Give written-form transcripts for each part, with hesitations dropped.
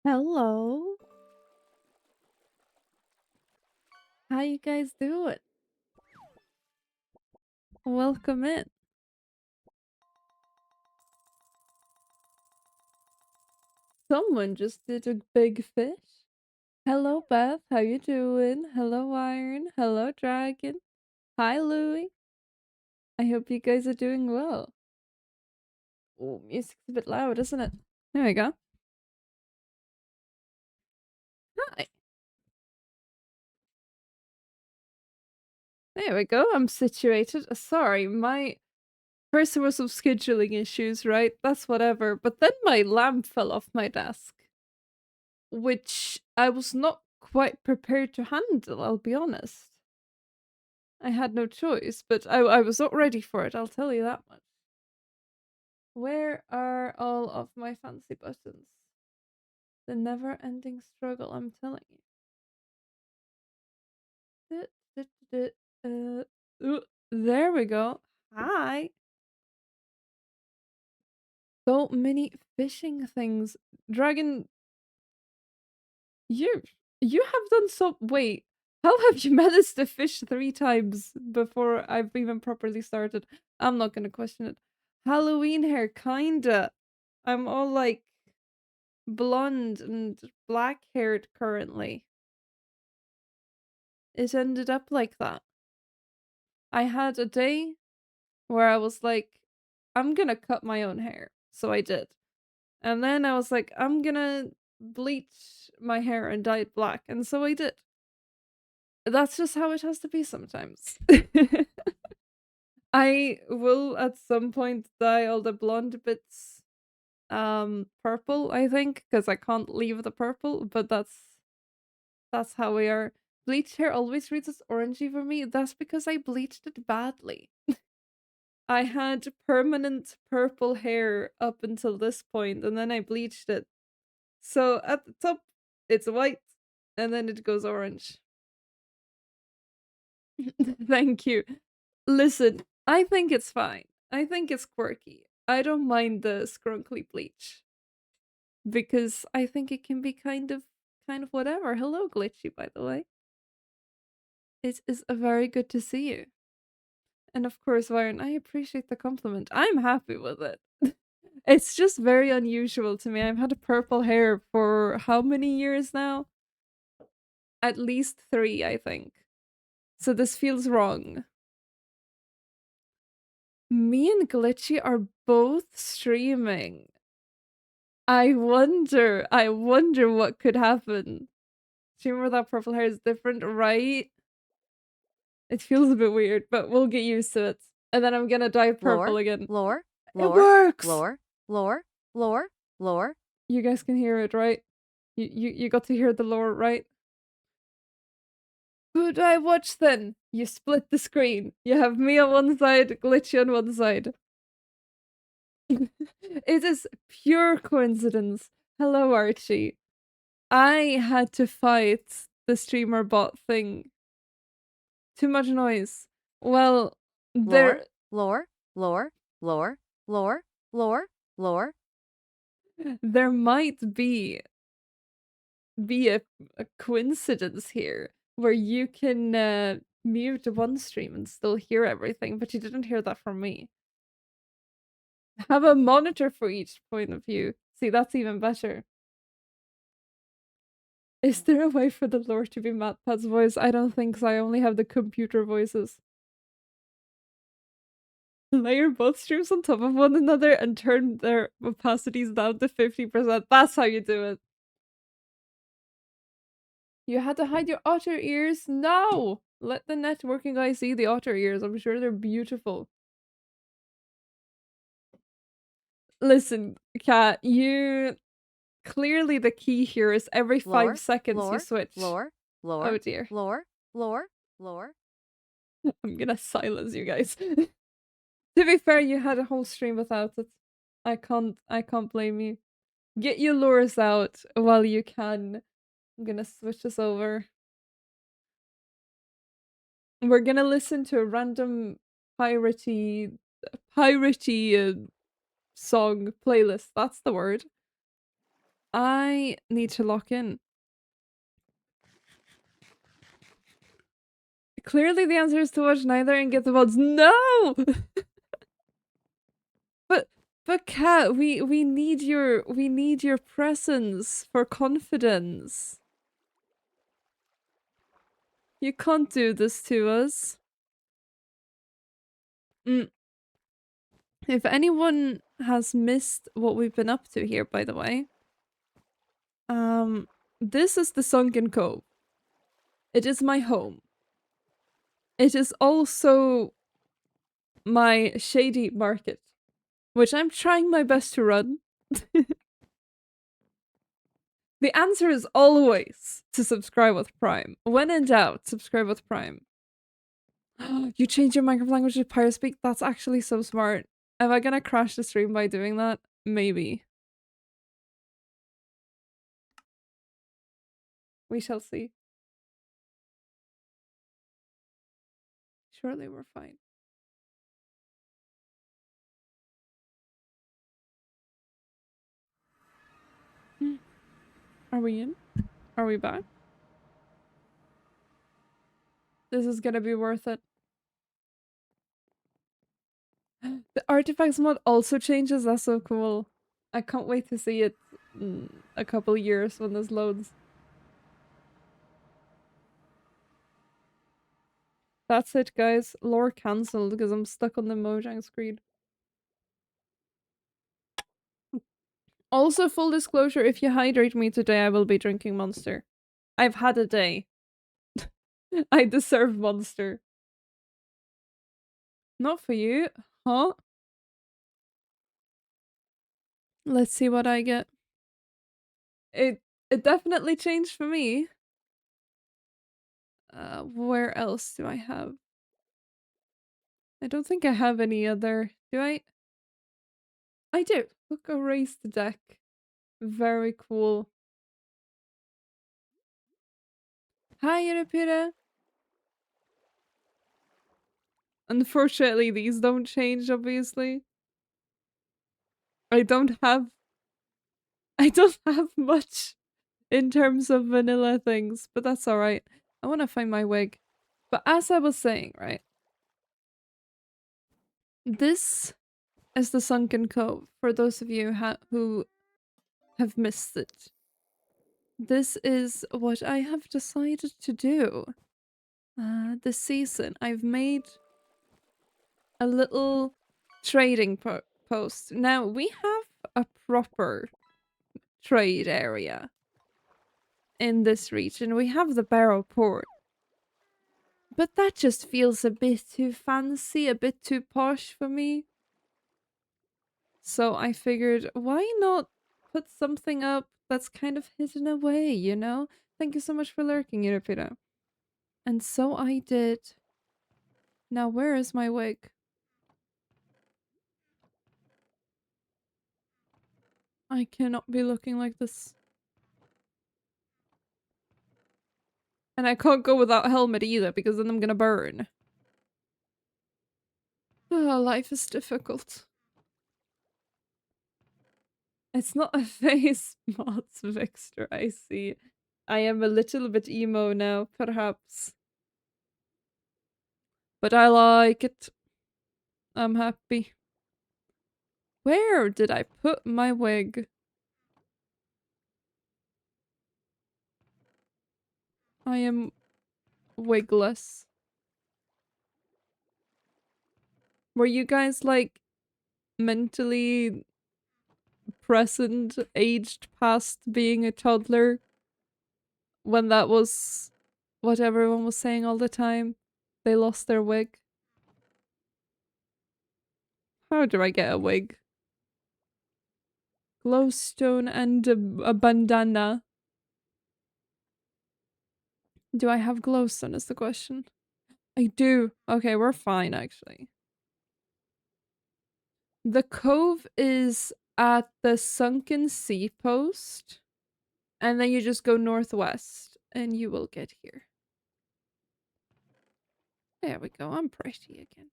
Hello. How you guys doing? Welcome in. Someone just did a big fish. Hello, Beth. How you doing? Hello, Iron. Hello, Dragon. Hi, Louie. I hope you guys are doing well. Oh, music's a bit loud, isn't it? There we go. Hi. There we go. I'm situated. Sorry, first there was some scheduling issues, right? That's whatever. But then my lamp fell off my desk, which I was not quite prepared to handle, I'll be honest. I had no choice, but I was not ready for it, I'll tell you that much. Where are all of my fancy buttons? The never-ending struggle, I'm telling you. There we go. Hi. So many fishing things. Dragon, you you have done so. Wait, how have you managed to fish 3 times before I've even properly started? I'm not gonna question it. Halloween hair, kinda. I'm all like blonde and black haired currently. It ended up like that. I had a day where I was like, I'm gonna cut my own hair. So I did. And then I was like, I'm gonna bleach my hair and dye it black. And so I did. That's just how it has to be sometimes. I will at some point dye all the blonde bits purple, I think, because I can't leave the purple, but that's how we are. Bleached hair always reads as orangey for me. That's because I bleached it badly. I had permanent purple hair up until this point, and then I bleached it. So at the top, it's white, and then it goes orange. Thank you. Listen, I think it's fine. I think it's quirky. I don't mind the scrunkly bleach. Because I think it can be kind of whatever. Hello, Glitchy, by the way. It is very good to see you. And of course, Byron, I appreciate the compliment. I'm happy with it. It's just very unusual to me. I've had purple hair for how many years now? At least 3, I think. So this feels wrong. Me and Glitchy are both streaming. I wonder what could happen. Streamer without purple hair is different, right? It feels a bit weird, but we'll get used to it. And then I'm gonna dye purple again. It works! Lore. You guys can hear it, right? You got to hear the lore, right? Who do I watch then? You split the screen. You have me on one side, Glitchy on one side. It is pure coincidence. Hello, Archie. I had to fight the streamer bot thing. Too much noise. Well, there Lore. there might be a coincidence here where you can mute one stream and still hear everything, but you didn't hear that from me. Have a monitor for each point of view. See, that's even better. Is there a way for the lore to be MatPat's voice? I don't think so. I only have the computer voices. Layer both streams on top of one another and turn their opacities down to 50%. That's how you do it. You had to hide your otter ears? No! Let the networking guy see the otter ears. I'm sure they're beautiful. Listen, Kat, you... Clearly the key here is every 5 seconds you switch. Oh dear. Lore. I'm gonna silence you guys. To be fair, you had a whole stream without it. I can't blame you. Get your lures out while you can. I'm gonna switch this over. We're gonna listen to a random piratey song playlist. That's the word. I need to lock in. Clearly the answer is to watch neither and get the votes. No! But Kat, we need your presence for confidence. You can't do this to us. If anyone has missed what we've been up to here, by the way, this is the Sunken Cove. It is my home. It is also my shady market, which I'm trying my best to run. The answer is always to subscribe with Prime. When in doubt, subscribe with Prime. You changed your Minecraft language to Pirate Speak? That's actually so smart. Am I gonna crash the stream by doing that? Maybe. We shall see. Surely we're fine. Are we in? Are we back? This is gonna be worth it. The artifacts mod also changes. That's so cool. I can't wait to see it in a couple years when this loads. That's it, guys. Lore cancelled because I'm stuck on the Mojang screen. Also, full disclosure, if you hydrate me today, I will be drinking Monster. I've had a day. I deserve Monster. Not for you. Huh? Let's see what I get. It definitely changed for me. Where else do I have? I don't think I have any other. Do I? I do. Look, a raised deck. Very cool. Hi, Irapira. Unfortunately, these don't change, obviously. I don't have much in terms of vanilla things, but that's alright. I want to find my wig. But as I was saying, right? This is the Sunken Cove, for those of you who have missed it. This is what I have decided to do this season. I've made a little trading post. Now, we have a proper trade area in this region. We have the Barrow Port. But that just feels a bit too fancy, a bit too posh for me. So I figured, why not put something up that's kind of hidden away, you know? Thank you so much for lurking, Irapira. And so I did. Now where is my wig? I cannot be looking like this. And I can't go without a helmet either, because then I'm gonna burn. Oh, life is difficult. It's not a face mods, Vixter, I see. I am a little bit emo now, perhaps. But I like it. I'm happy. Where did I put my wig? I am wigless. Were you guys like mentally present, aged past being a toddler when that was what everyone was saying all the time? They lost their wig. How do I get a wig? Glowstone and a bandana. Do I have glowstone is the question. I do. Okay, we're fine actually. The cove is at the sunken sea post. And then you just go northwest and you will get here. There we go. I'm pretty again.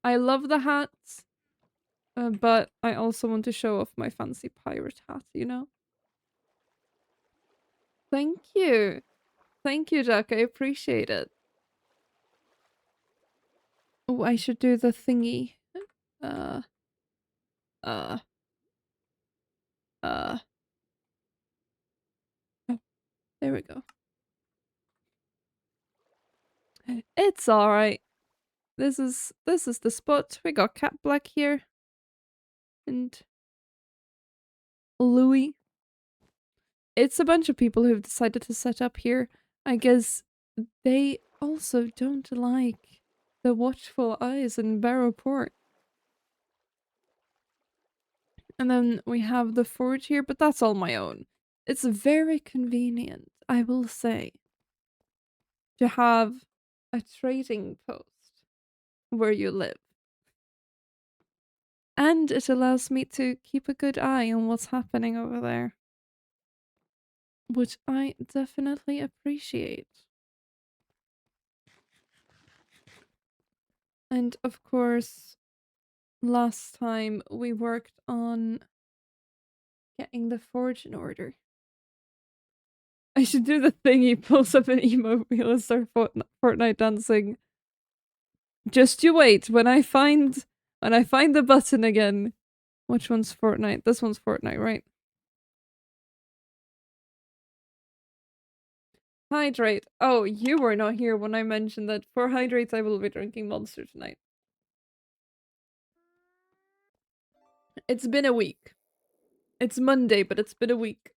I love the hats. But I also want to show off my fancy pirate hat, you know? Thank you. Thank you, Jack. I appreciate it. Oh, I should do the thingy. Uh, uh, oh, there we go. It's alright. This is the spot. We got Cat Black here. And Louis. It's a bunch of people who've decided to set up here. I guess they also don't like the watchful eyes in Barrowport. And then we have the forge here, but that's all my own. It's very convenient, I will say, to have a trading post where you live. And it allows me to keep a good eye on what's happening over there, which I definitely appreciate. And of course, last time we worked on getting the forge in order. I should do the thing he pulls up an emo wheel and start Fortnite dancing. Just you wait, when I find the button again. Which one's Fortnite? This one's Fortnite, right? Hydrate. Oh, you were not here when I mentioned that for hydrates I will be drinking Monster tonight. It's been a week. It's Monday, but it's been a week.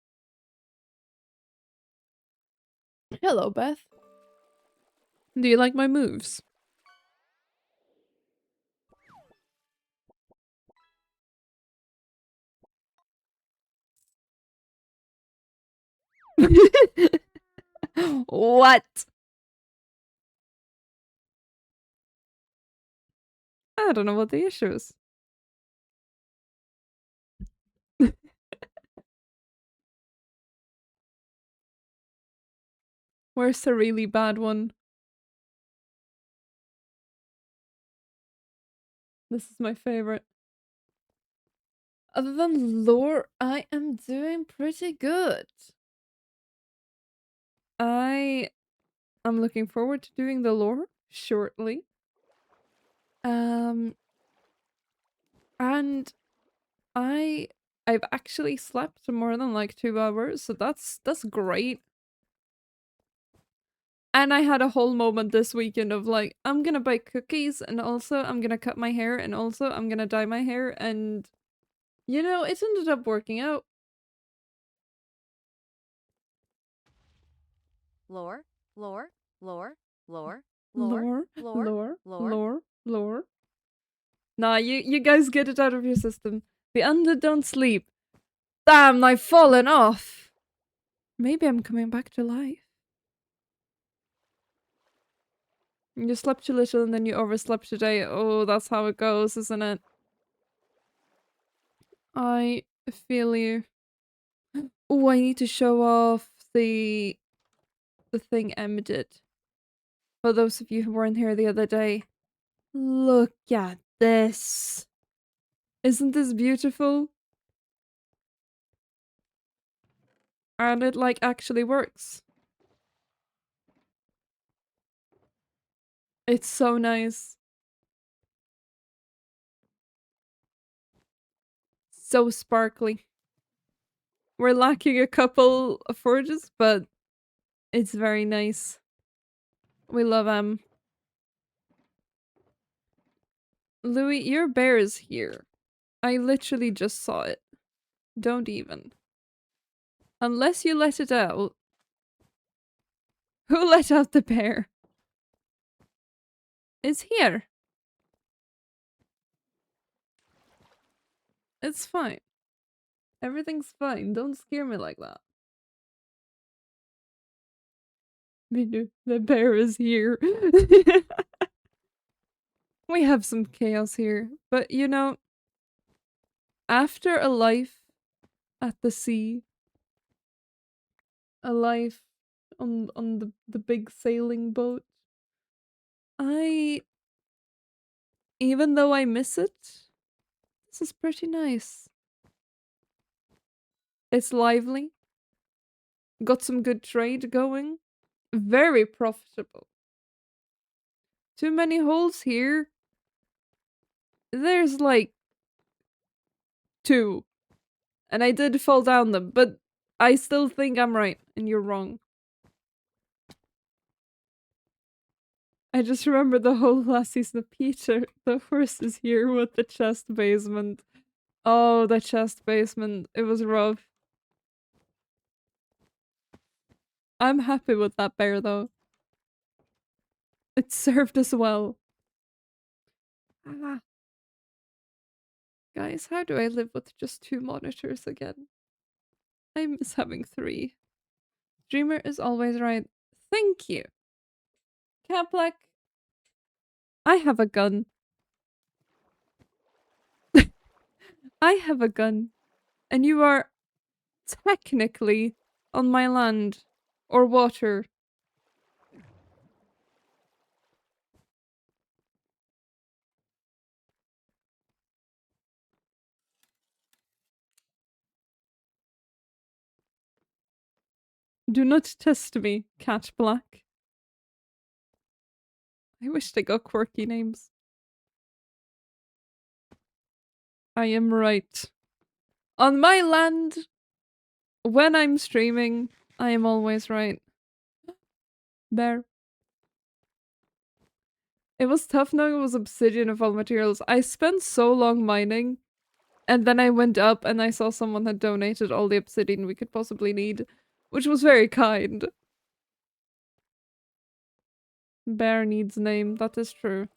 Hello, Beth. Do you like my moves? What? I don't know what the issue is. Where's the really bad one? This is my favorite. Other than lore, I am doing pretty good. I am looking forward to doing the lore shortly. And I've actually slept more than like 2 hours, so that's great. And I had a whole moment this weekend of like, I'm gonna bake cookies, and also I'm gonna cut my hair, and also I'm gonna dye my hair, and you know, it ended up working out. Lore, lore, lore, lore, Lore, lore, lore, lore. lore, lore. Nah, you guys get it out of your system. The undead don't sleep. Damn, I've fallen off. Maybe I'm coming back to life. You slept too little and then you overslept today. Oh, that's how it goes, isn't it? I feel you. Oh, I need to show off the thing Em did. For those of you who weren't here the other day. Look at this. Isn't this beautiful? And it like actually works. It's so nice. So sparkly. We're lacking a couple of forges, but it's very nice. We love Em. Louis, your bear is here. I literally just saw it. Don't even. Unless you let it out. Who let out the bear? It's here. It's fine. Everything's fine. Don't scare me like that. Minu, the bear is here. We have some chaos here. But you know, after a life at the sea, a life on the big sailing boat, I even though I miss it, This is pretty nice. It's lively. Got some good trade going. Very profitable. Too many holes here. There's like 2. And I did fall down them, but I still think I'm right and you're wrong. I just remember the whole last season of Peter. The horse is here with the chest basement. Oh, the chest basement. It was rough. I'm happy with that bear though. It served us well. Ah. Guys, how do I live with just 2 monitors again? I miss having 3. Dreamer is always right. Thank you. Caplac, I have a gun. I have a gun. And you are technically on my land. Or water. Do not test me, Cat Black. I wish they got quirky names. I am right. On my land, when I'm streaming, I am always right. Bear. It was tough knowing it was obsidian of all materials. I spent so long mining, and then I went up and I saw someone had donated all the obsidian we could possibly need, which was very kind. Bear needs name, that is true.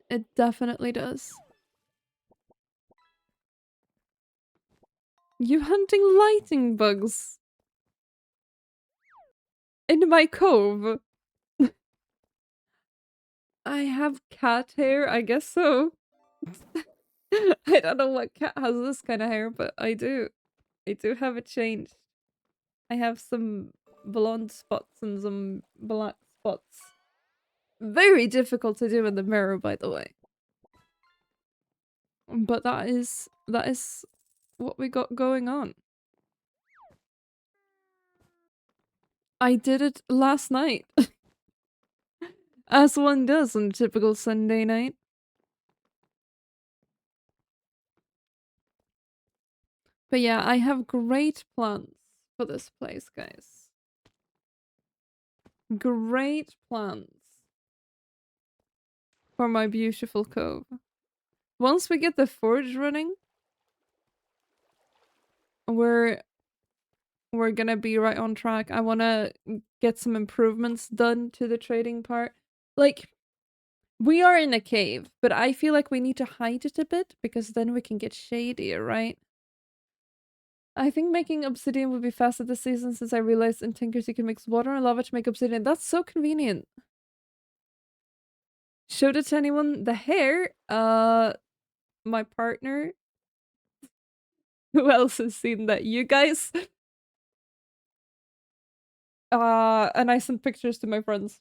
It definitely does. You hunting lightning bugs in my cove. I have cat hair, I guess so. I don't know what cat has this kind of hair, but I do. I do have it changed. I have some blonde spots and some black spots. Very difficult to do in the mirror, by the way. But that is what we got going on. I did it last night. As one does on a typical Sunday night. But yeah, I have great plans for this place, guys. Great plans for my beautiful cove. Once we get the forge running, we're gonna be right on track. I wanna get some improvements done to the trading part. Like, we are in a cave, but I feel like we need to hide it a bit because then we can get shadier, right? I think making obsidian would be faster this season since I realized in Tinkers you can mix water and lava to make obsidian. That's so convenient. Showed it to anyone? The hair? My partner. Who else has seen that? You guys? And I sent pictures to my friends.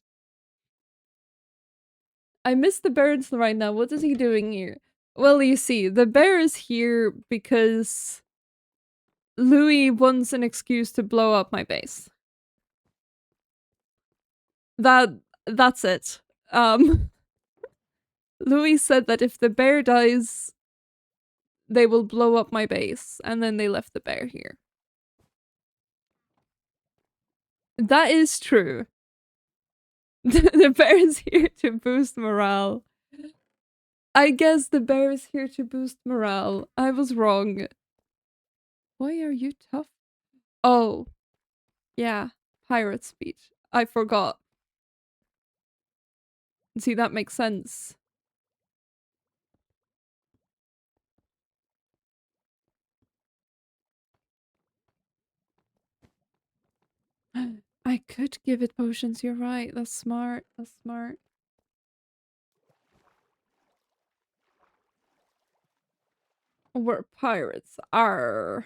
I miss the bear right now. What is he doing here? Well, you see, the bear is here because Louis wants an excuse to blow up my base. That's it. Louis said that if the bear dies, they will blow up my base, and then they left the bear here. That is true. The bear is here to boost morale. I guess the bear is here to boost morale. I was wrong. Why are you tough? Oh, yeah, pirate speech. I forgot. See, that makes sense. I could give it potions, you're right. That's smart. That's smart. We're pirates. Arr.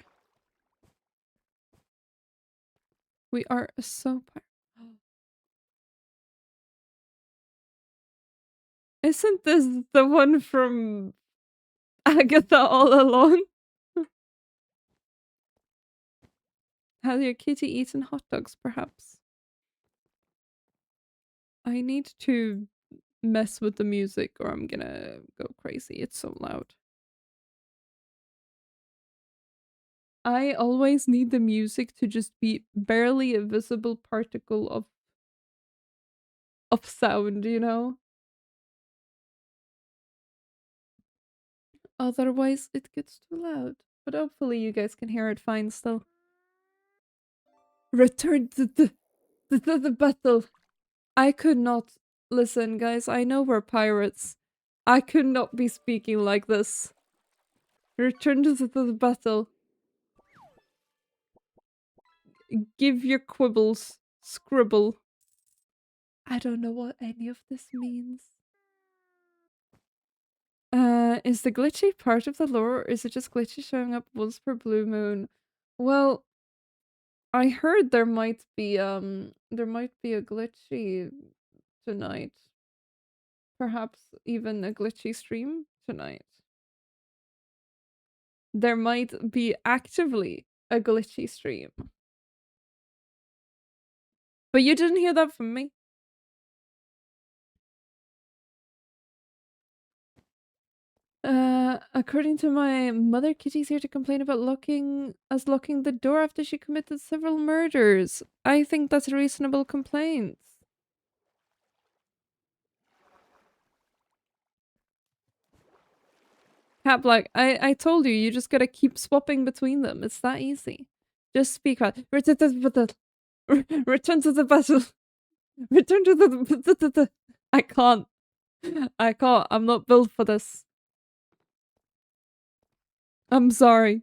We are so Isn't this the one from Agatha all along? Has your kitty eaten hot dogs, perhaps? I need to mess with the music or I'm gonna go crazy. It's so loud. I always need the music to just be barely a visible particle of sound, you know? Otherwise it gets too loud. But hopefully you guys can hear it fine still. Return to the battle. I could not listen, guys. I know we're pirates. I could not be speaking like this. Return to the battle. Give your quibbles. Scribble. I don't know what any of this means. Is the glitchy part of the lore, or is it just glitchy showing up once per blue moon? Well, I heard there might be a glitchy tonight. Perhaps even a glitchy stream tonight. There might be actively a glitchy stream. But you didn't hear that from me. According to my mother, Kitty's here to complain about locking the door after she committed several murders. I think that's a reasonable complaint. Cat Black, I told you, you just gotta keep swapping between them. It's that easy. Just speak out. Return to the battle. Return to the battle. Return to the. I can't. I can't. I'm not built for this. I'm sorry.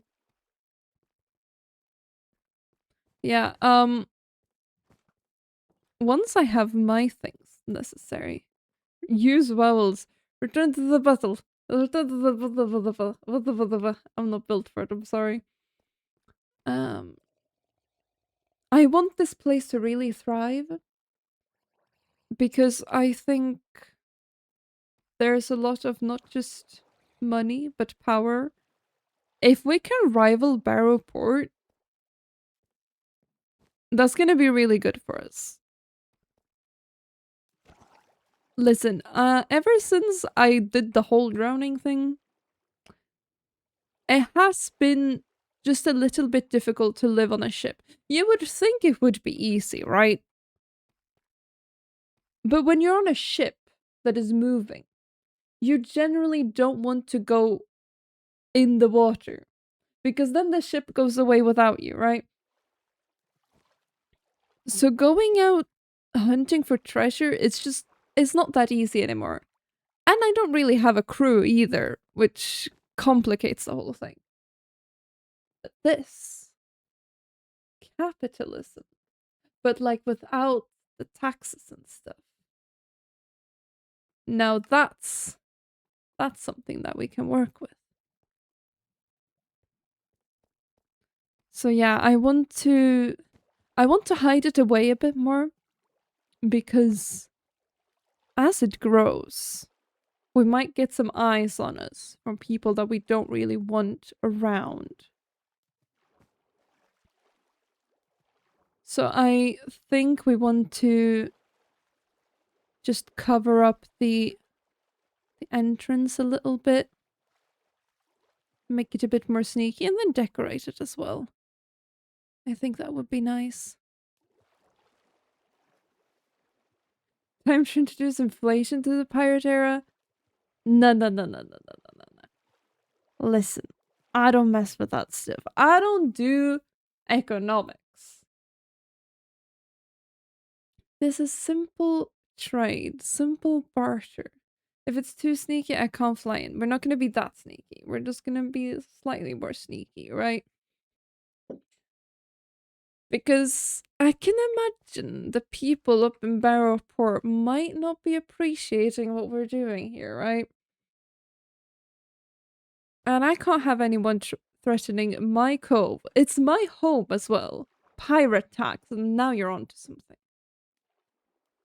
Yeah, once I have my things necessary, use vowels. Return to the battle. Return to the. I'm not built for it, I'm sorry. I want this place to really thrive because I think there's a lot of not just money, but power. If we can rival Barrowport, that's gonna be really good for us. Listen, ever since I did the whole drowning thing, it has been just a little bit difficult to live on a ship. You would think it would be easy, right? But when you're on a ship that is moving, you generally don't want to go in the water because then the ship goes away without you, right? So going out hunting for treasure, it's not that easy anymore. And I don't really have a crew either, which complicates the whole thing. But this capitalism, but like without the taxes and stuff. Now that's something that we can work with. So yeah, I want to hide it away a bit more because as it grows, we might get some eyes on us from people that we don't really want around. So I think we want to just cover up the entrance a little bit, make it a bit more sneaky, and then decorate it as well. I think that would be nice. Time to introduce inflation to the pirate era? No. Listen, I don't mess with that stuff. I don't do economics. This is simple trade, simple barter. If it's too sneaky, I can't fly in. We're not going to be that sneaky. We're just going to be slightly more sneaky, right? Because I can imagine the people up in Barrowport might not be appreciating what we're doing here, right? And I can't have anyone threatening my cove. It's my home as well. Pirate tax, and now you're onto something.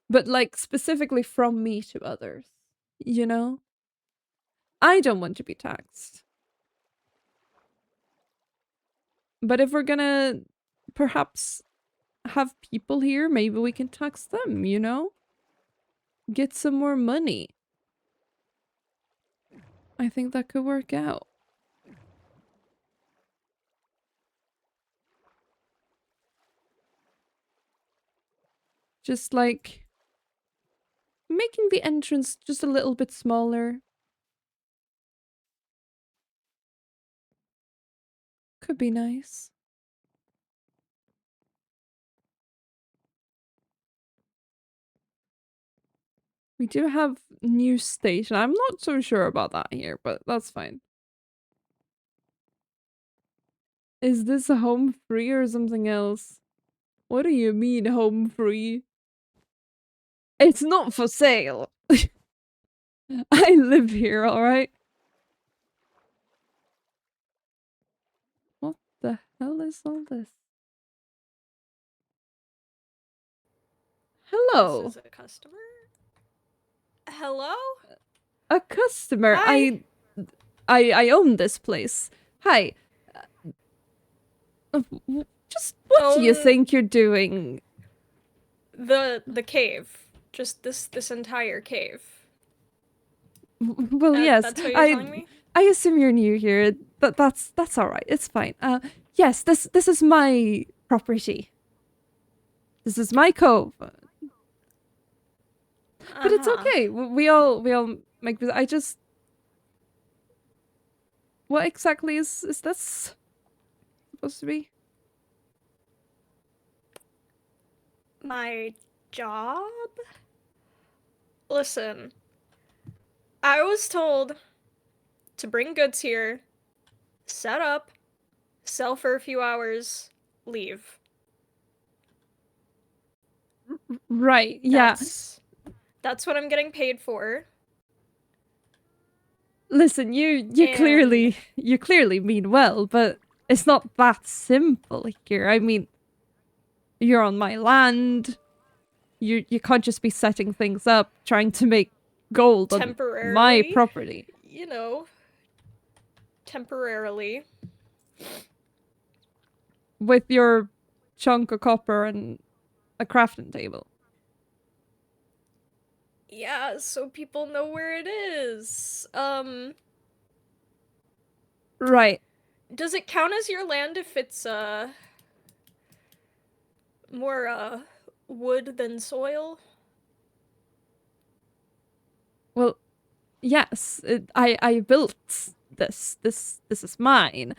But like specifically from me to others. you know? I don't want to be taxed. But if we're gonna perhaps have people here, maybe we can tax them, you know? Get some more money. I think that could work out. Just like making the entrance just a little bit smaller. Could be nice. We do have new station. I'm not so sure about that here, but that's fine. Is this a home free or something else? What do you mean home free? It's not for sale. I live here, alright? What the hell is all this? Hello. This is a customer? Hello? A customer. Hi. I own this place. Hi. Just what do you think you're doing? The cave. Just this entire cave. Well, yes. That's what you're telling me? I assume you're new here. That's all right. It's fine. Yes, this is my property. This is my cove. But it's okay. We all make. I just. What exactly is this supposed to be? My job? Listen. I was told to bring goods here, set up, sell for a few hours, leave. Right. Yeah. That's what I'm getting paid for. Listen, you clearly mean well, but it's not that simple here. I mean, you're on my land. You can't just be setting things up trying to make gold on my property. You know, temporarily. With your chunk of copper and a crafting table. Yeah, so people know where it is. Right. Does it count as your land if it's, more, wood than soil? Well, yes. I built this. This is mine.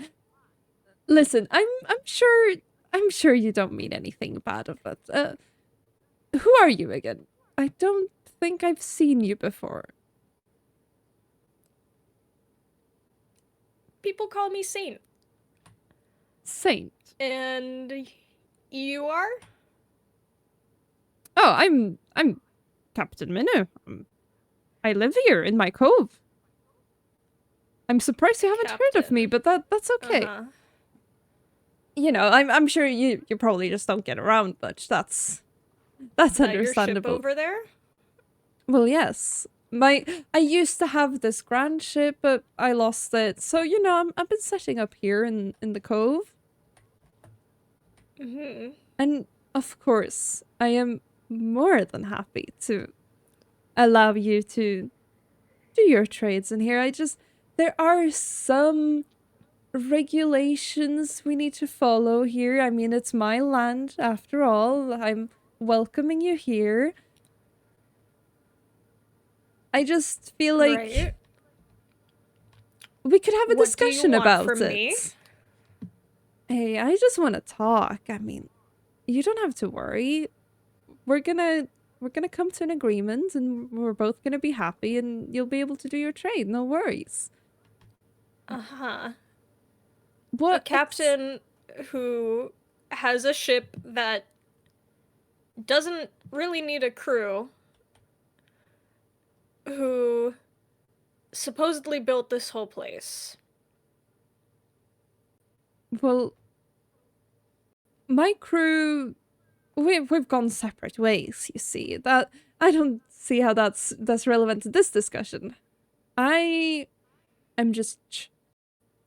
Listen, I'm sure you don't mean anything bad of it. Who are you again? I don't think I've seen you before. People call me Saint. Saint. And you are? Oh, I'm Captain Minu. I live here in my cove. I'm surprised you haven't heard of me, but that's okay. You know, I'm sure you probably just don't get around much. That's understandable. Your ship over there? Well, yes. I used to have this grand ship, but I lost it. So, you know, I've been setting up here in the cove. And of course, I am more than happy to allow you to do your trades in here. There are some regulations we need to follow here. I mean, it's my land after all. I'm welcoming you here. I just feel like we could have a discussion about it. Me? Hey, I just want to talk. I mean, you don't have to worry. We're gonna come to an agreement, and we're both gonna be happy, and you'll be able to do your trade. No worries. What? A captain who has a ship that doesn't really need a crew, who supposedly built this whole place. Well, my crew, we've gone separate ways, you see. That I don't see how that's relevant to this discussion. I am just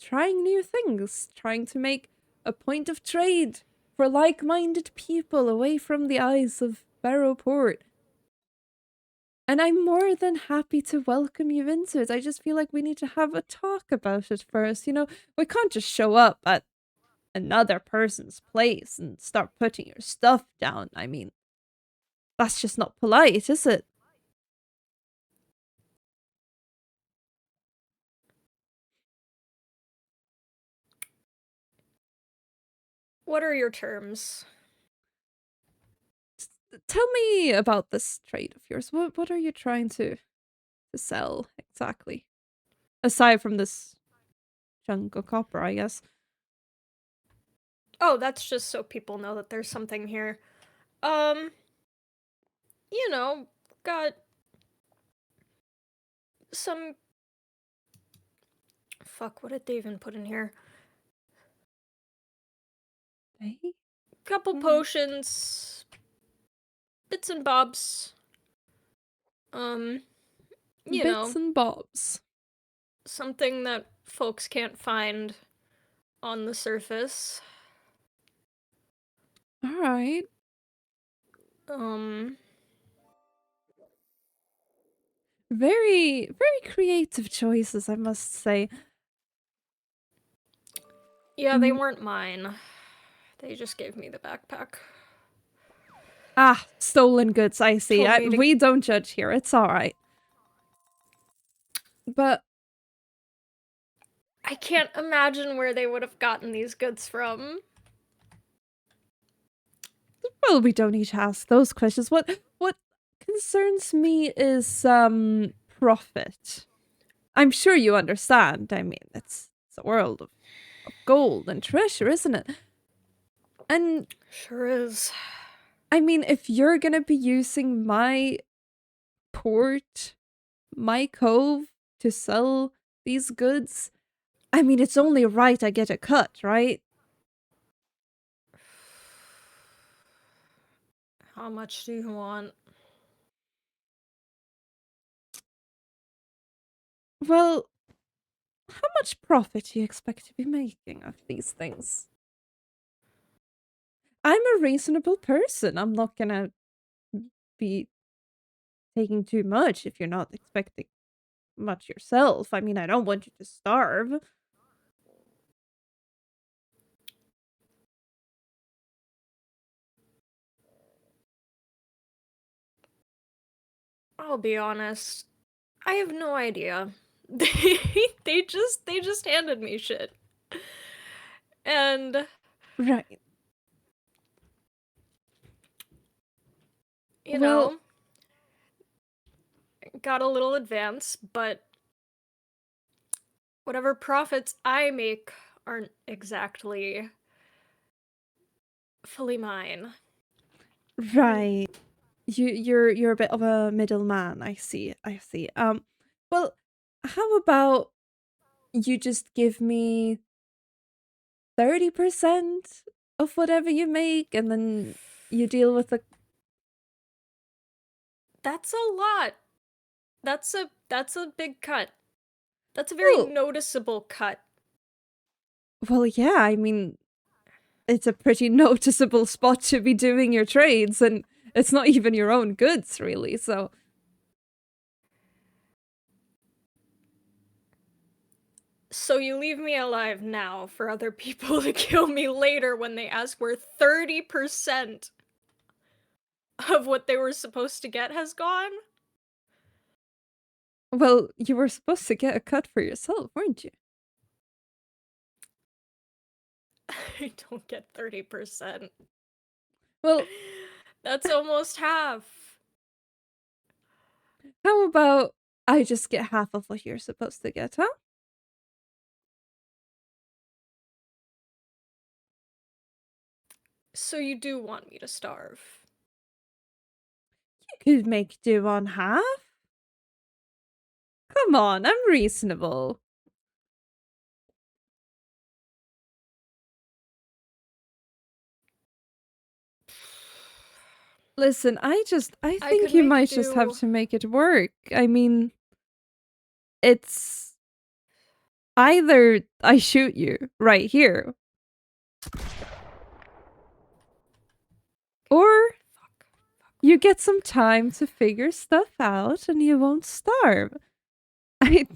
trying new things, trying to make a point of trade for like-minded people away from the eyes of Barrowport. And I'm more than happy to welcome you into it. I just feel like we need to have a talk about it first. You know, we can't just show up at another person's place and start putting your stuff down. I mean, that's just not polite, is it? What are your terms? Tell me about this trade of yours. What are you trying to sell exactly? Aside from this chunk of copper, I guess. Oh, that's just so people know that there's something here. You know, got some. Fuck, what did they even put in here? Hey? Couple potions, bits and bobs. You Bits know, and bobs. something that folks can't find on the surface. All right. Very, very creative choices, I must say. Yeah, they weren't mine. They just gave me the backpack. Ah, stolen goods, I see. Told me to- We don't judge here. It's all right. But I can't imagine where they would have gotten these goods from. well, we don't need to ask those questions. What concerns me is profit. I'm sure you understand. I mean, it's a world of gold and treasure, isn't it? And Sure is. I mean, if you're gonna be using my port, my cove to sell these goods, I mean, it's only right I get a cut, right? How much do you want? Well, how much profit do you expect to be making of these things? I'm a reasonable person. I'm not gonna be taking too much if you're not expecting much yourself. I mean, I don't want you to starve. I'll be honest. I have no idea. They just handed me shit. And Right. you Well, know, got a little advance, but whatever profits I make aren't exactly fully mine. right. You're a bit of a middleman. I see. I see. Well, how about you just give me 30% of whatever you make and then you deal with the That's a lot. That's a big cut. That's a very well, noticeable cut. well, yeah, I mean, it's a pretty noticeable spot to be doing your trades, and it's not even your own goods, really, so. So you leave me alive now for other people to kill me later when they ask where 30% of what they were supposed to get has gone? Well, you were supposed to get a cut for yourself, weren't you? I don't get 30%. Well, That's almost half. how about I just get half of what you're supposed to get, huh? So you do want me to starve? You could make do on half? Come on, I'm reasonable. Listen, I I think could you make might just have do. to make it work. I mean, it's either I shoot you right here, or you get some time to figure stuff out and you won't starve. I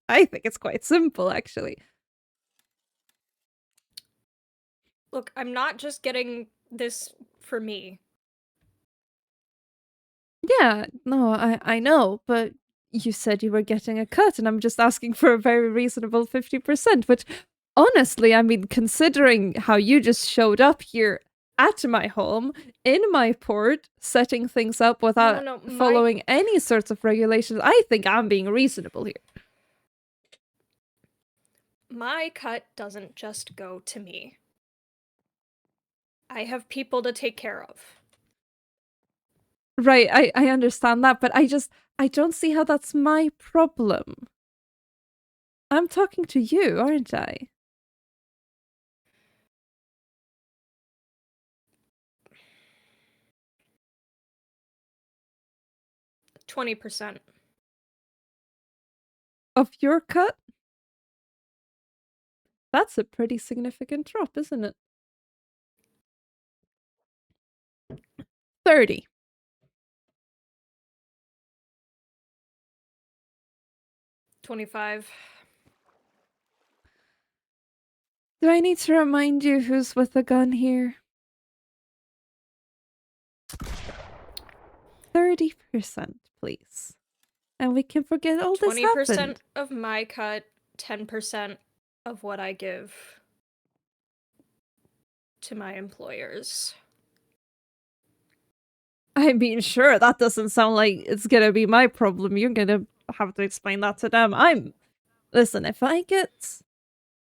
I think it's quite simple actually. Look, I'm not just getting this for me. Yeah, no, I know, but you said you were getting a cut and I'm just asking for a very reasonable 50%, which honestly, I mean, considering how you just showed up here at my home, in my port, setting things up without No, following any sorts of regulations, I think I'm being reasonable here. my cut doesn't just go to me. I have people to take care of. Right, I understand that, but I don't see how that's my problem. I'm talking to you, aren't I? 20%. Of your cut? That's a pretty significant drop, isn't it? 30. 25. Do I need to remind you who's with the gun here? 30%, please. And we can forget all this 20% happened. of my cut, 10% of what I give to my employers. I mean, sure, that doesn't sound like it's gonna be my problem. You're gonna have to explain that to them. Listen, if I get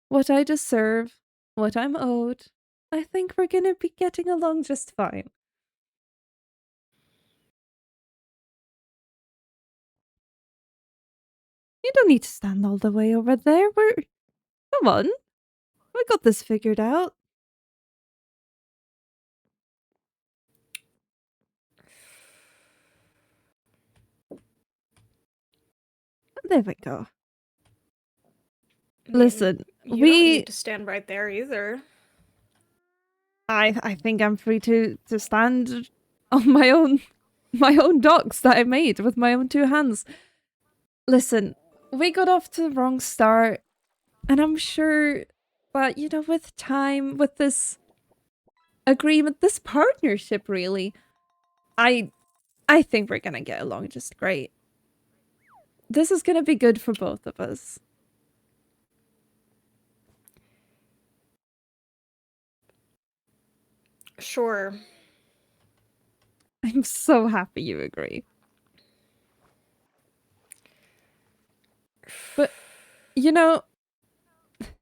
what I deserve, what I'm owed, I think we're gonna be getting along just fine. You don't need to stand all the way over there. Come on. We got this figured out. There we go. I mean, Listen, you don't need to stand right there either. I think I'm free to stand on my own docks that I made with my own two hands. Listen, we got off to the wrong start, and I'm sure that, you know, with time, with this agreement, this partnership really, I think we're gonna get along just great. This is gonna be good for both of us. Sure. I'm so happy you agree. But, you know,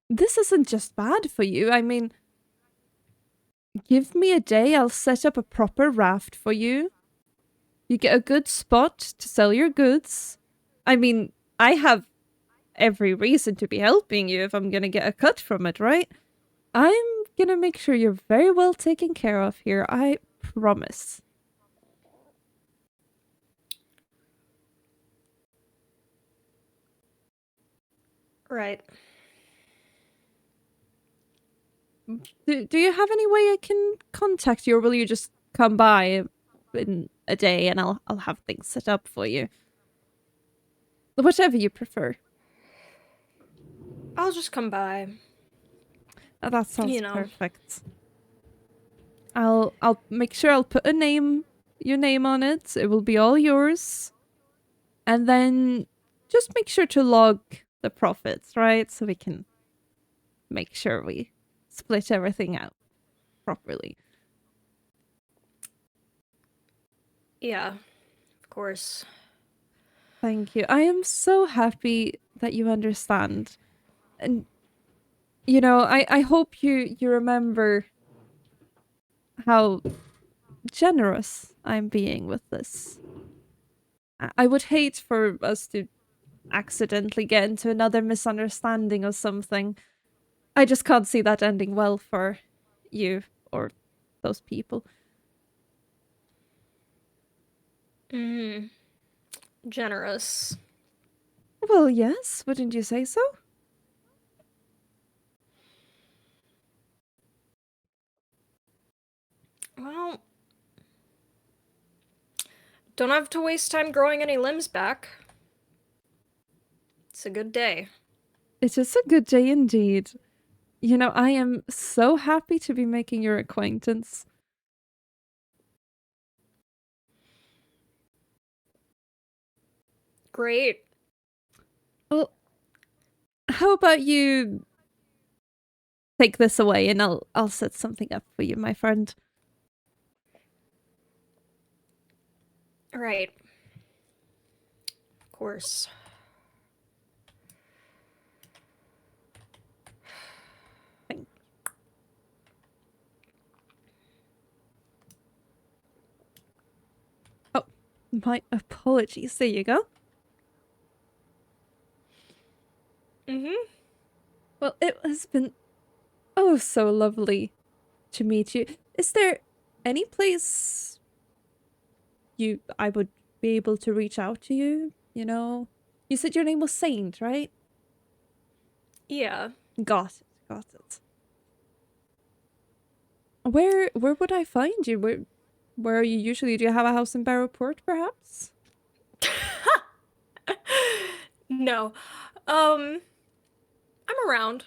this isn't just bad for you. I mean, give me a day, I'll set up a proper raft for you. You get a good spot to sell your goods. I mean, I have every reason to be helping you if I'm gonna get a cut from it, right? I'm gonna make sure you're very well taken care of here, I promise. Right. Do you have any way I can contact you, or will you just come by in a day and I'll have things set up for you? Whatever you prefer. I'll just come by. Oh, that sounds You know. perfect. I'll make sure I'll put your name on it. It will be all yours. And then just make sure to log the profits, right? So we can make sure we split everything out properly. Yeah, of course. Thank you. I am so happy that you understand. And you know, I hope you remember how generous I'm being with this. I would hate for us to accidentally get into another misunderstanding or something. I just can't see that ending well for you or those people. Mm, generous. Well, yes, wouldn't you say so? Well, don't have to waste time growing any limbs back. It's a good day. It is a good day indeed. You know, I am so happy to be making your acquaintance. Great. Well, how about you take this away and I'll set something up for you, my friend. Right. Of course. Thank Oh, my apologies. There you go. Mm-hmm. Well, it has been oh so lovely to meet you. Is there any place I would be able to reach out to you? You know, you said your name was Saint, right? Yeah. Got it. Got it. Where would I find you? Where are you usually? Do you have a house in Barrowport, perhaps? No. I'm around.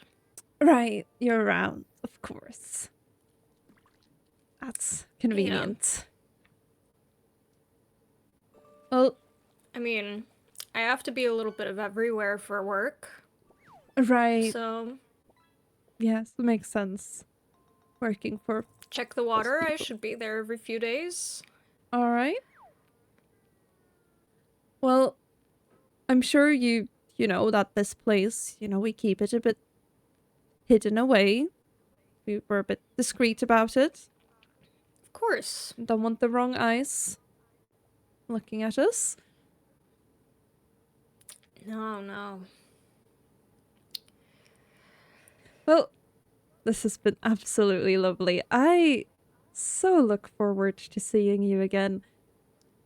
Right, you're around, of course. That's Yeah. convenient. Well, I mean, I have to be a little bit of everywhere for work. right. So, Yes, it makes sense. Working for check the those water. I people. should be there every few days. All right. Well, I'm sure you know that this place, we keep it a bit hidden away. We were a bit discreet about it. Of course. Don't want the wrong eyes looking at us. No, no. Well, this has been absolutely lovely. I so look forward to seeing you again.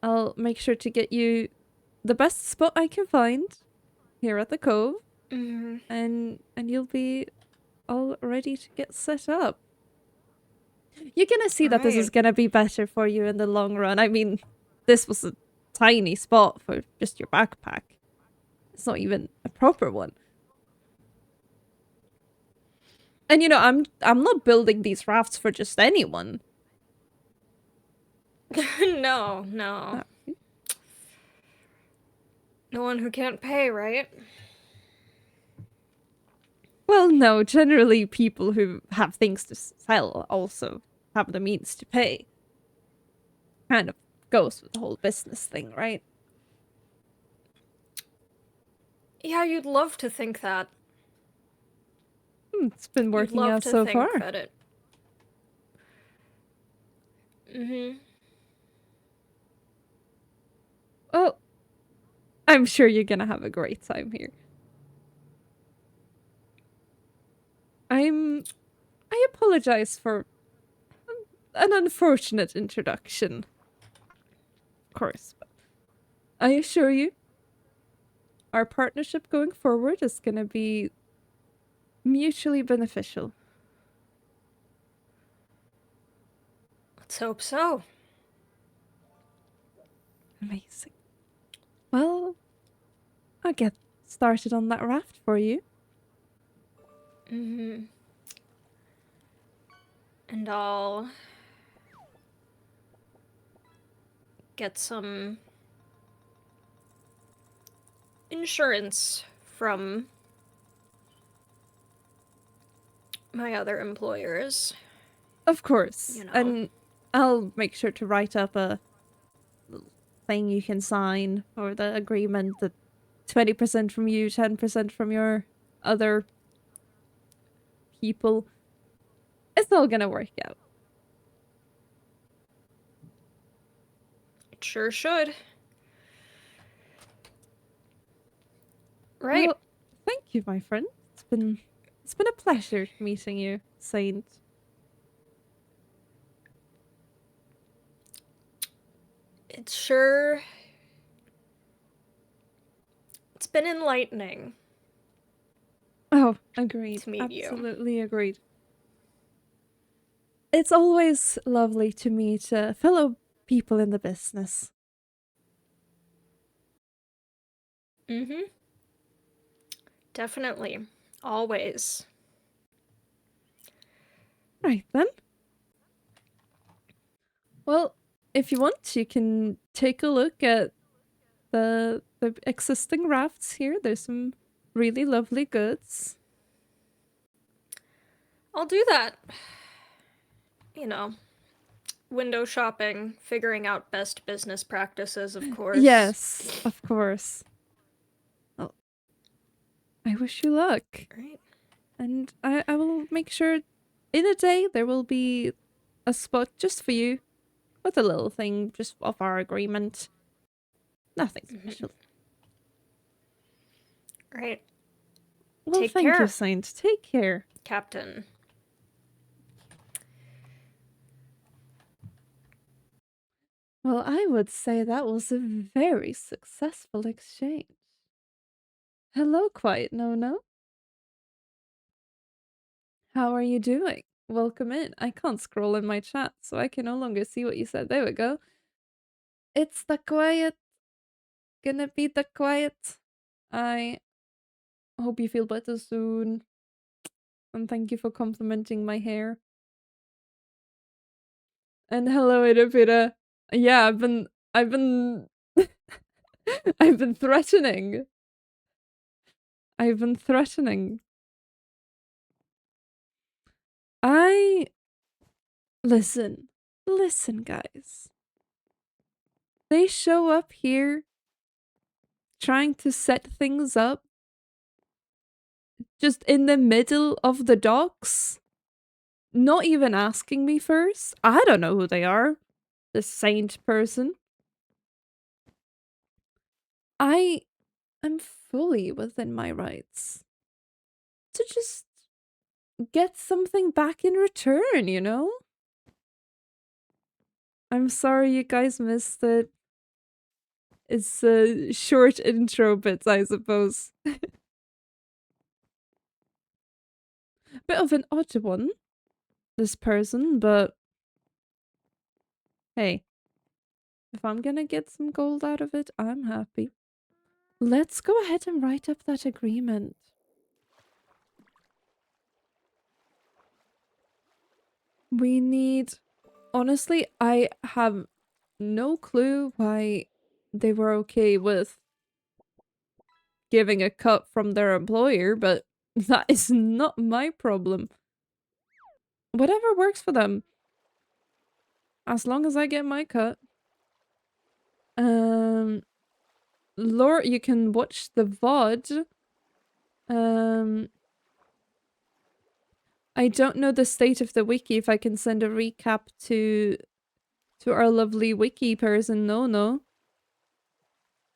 I'll make sure to get you the best spot I can find here at the cove, Mm-hmm. and you'll be all ready to get set up. You're gonna see that this is Right. gonna be better for you in the long run. I mean, this was a tiny spot for just your backpack. It's not even a proper one. And I'm not building these rafts for just anyone. No, no. Uh, No one who can't pay, right? Well, no, generally people who have things to sell also have the means to pay. Kind of goes with the whole business thing, right? Yeah, you'd love to think that. It's been You'd working love out to so think far. that it. Mm-hmm. Well, I'm sure you're gonna have a great time here. I apologize for an unfortunate introduction, of course, but I assure you, our partnership going forward is gonna be mutually beneficial. Let's hope so. Amazing. Well, I'll get started on that raft for you. Mm-hmm. And I'll get some insurance from my other employers. Of course. You know. And I'll make sure to write up a little thing you can sign for the agreement that 20% from you, 10% from your other people. It's all gonna work out. It sure should. Right. Well, thank you, my friend. It's been a pleasure meeting you, Saint. It's sure... It's been enlightening. Oh, agreed. To meet you. Absolutely agreed. It's always lovely to meet fellow people in the business. Mm-hmm. Definitely. Always. Right then. Well, if you want, you can take a look at the existing rafts here. There's some really lovely goods. I'll do that. You know, window shopping, figuring out best business practices, of course. Yes, of course. Well, I wish you luck. Right. And I will make sure in a day there will be a spot just for you with a little thing just of our agreement. Nothing special. Right. Well, Take thank you, care, Saint. Take care. Captain. Well, I would say that was a very successful exchange. Hello, Quiet No No. How are you doing? Welcome in. I can't scroll in my chat, so I can no longer see what you said. There we go. It's the quiet. Gonna be the quiet. I hope you feel better soon. And thank you for complimenting my hair. And hello, Irapira. Yeah, I've been I've been threatening. I've been threatening. I listen, guys. They show up here trying to set things up just in the middle of the docks, not even asking me first. I don't know who they are. The saint person. I am fully within my rights to just get something back in return, you know? I'm sorry you guys missed it. It's a short intro bit, I suppose. Bit of an odd one, this person, but hey, if I'm gonna get some gold out of it, I'm happy. Let's go ahead and write up that agreement. We need... Honestly, I have no clue why they were okay with giving a cut from their employer, but that is not my problem. Whatever works for them. As long as I get my cut. Laura, you can watch the VOD. I don't know the state of the wiki, if I can send a recap to our lovely wiki person. No.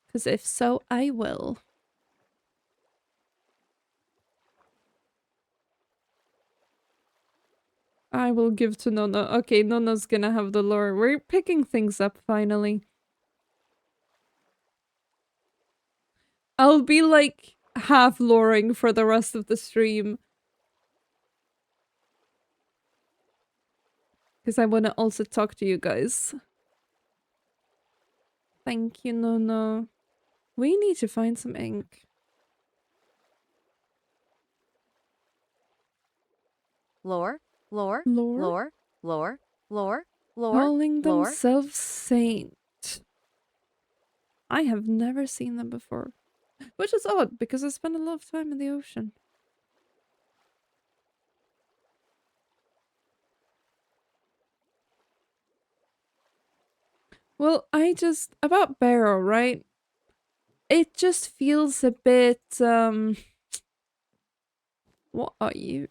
Because if so, I will. I will give to Nona. Okay, Nona's gonna have the lore. We're picking things up finally. I'll be like half loring for the rest of the stream. Because I want to also talk to you guys. Thank you, Nona. We need to find some ink. Lore, lore, Lore? lore, lore, lore, lore, Calling lore. themselves Saint. I have never seen them before. Which is odd, because I spend a lot of time in the ocean. Well, about Barrow, right? It just feels a bit, what are you?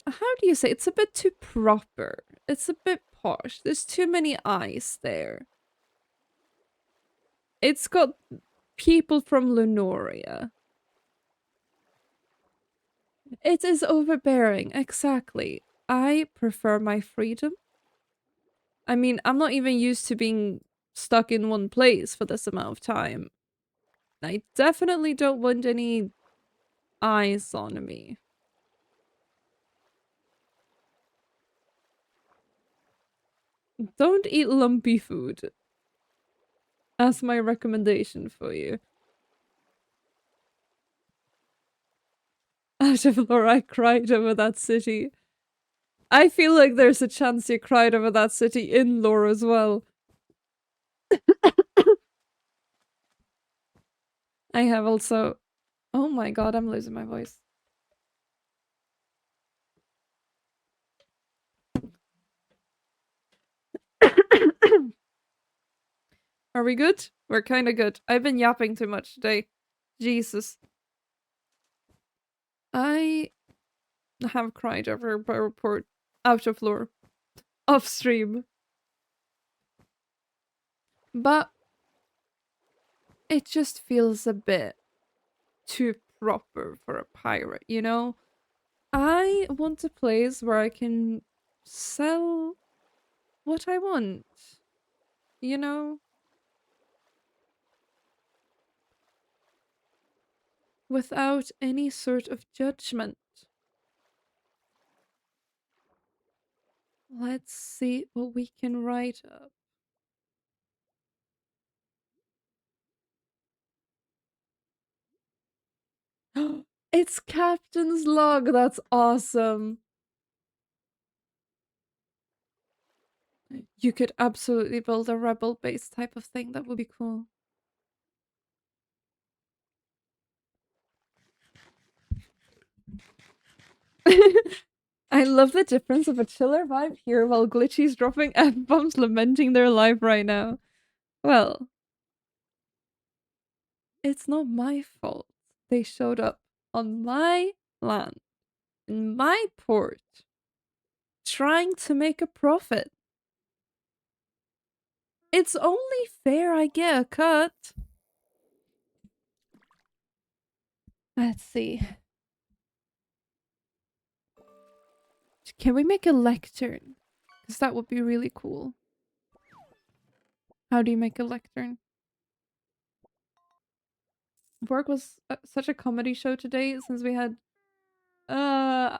How do you say? It's a bit too proper. It's a bit posh. There's too many eyes there. It's got people from Lunoria. It is overbearing, exactly. I prefer my freedom. I mean, I'm not even used to being stuck in one place for this amount of time. I definitely don't want any eyes on me. Don't eat lumpy food. That's my recommendation for you. Out of lore, I cried over that city. I feel like there's a chance you cried over that city in lore as well. I have also... Oh my god, I'm losing my voice. Are we good? We're kinda good. I've been yapping too much today. Jesus. I have cried over a report out of lore. Off stream. But it just feels a bit too proper for a pirate, you know? I want a place where I can sell what I want, you know? Without any sort of judgment. Let's see what we can write up. It's Captain's log. That's awesome. You could absolutely build a rebel base type of thing. That would be cool. I love the difference of a chiller vibe here while Glitchy's dropping F-bombs lamenting their life right now. Well, it's not my fault. They showed up on my land, in my port, trying to make a profit. It's only fair I get a cut. Let's see. Can we make a lectern? Because that would be really cool. How do you make a lectern? Work was such a comedy show today since we had uh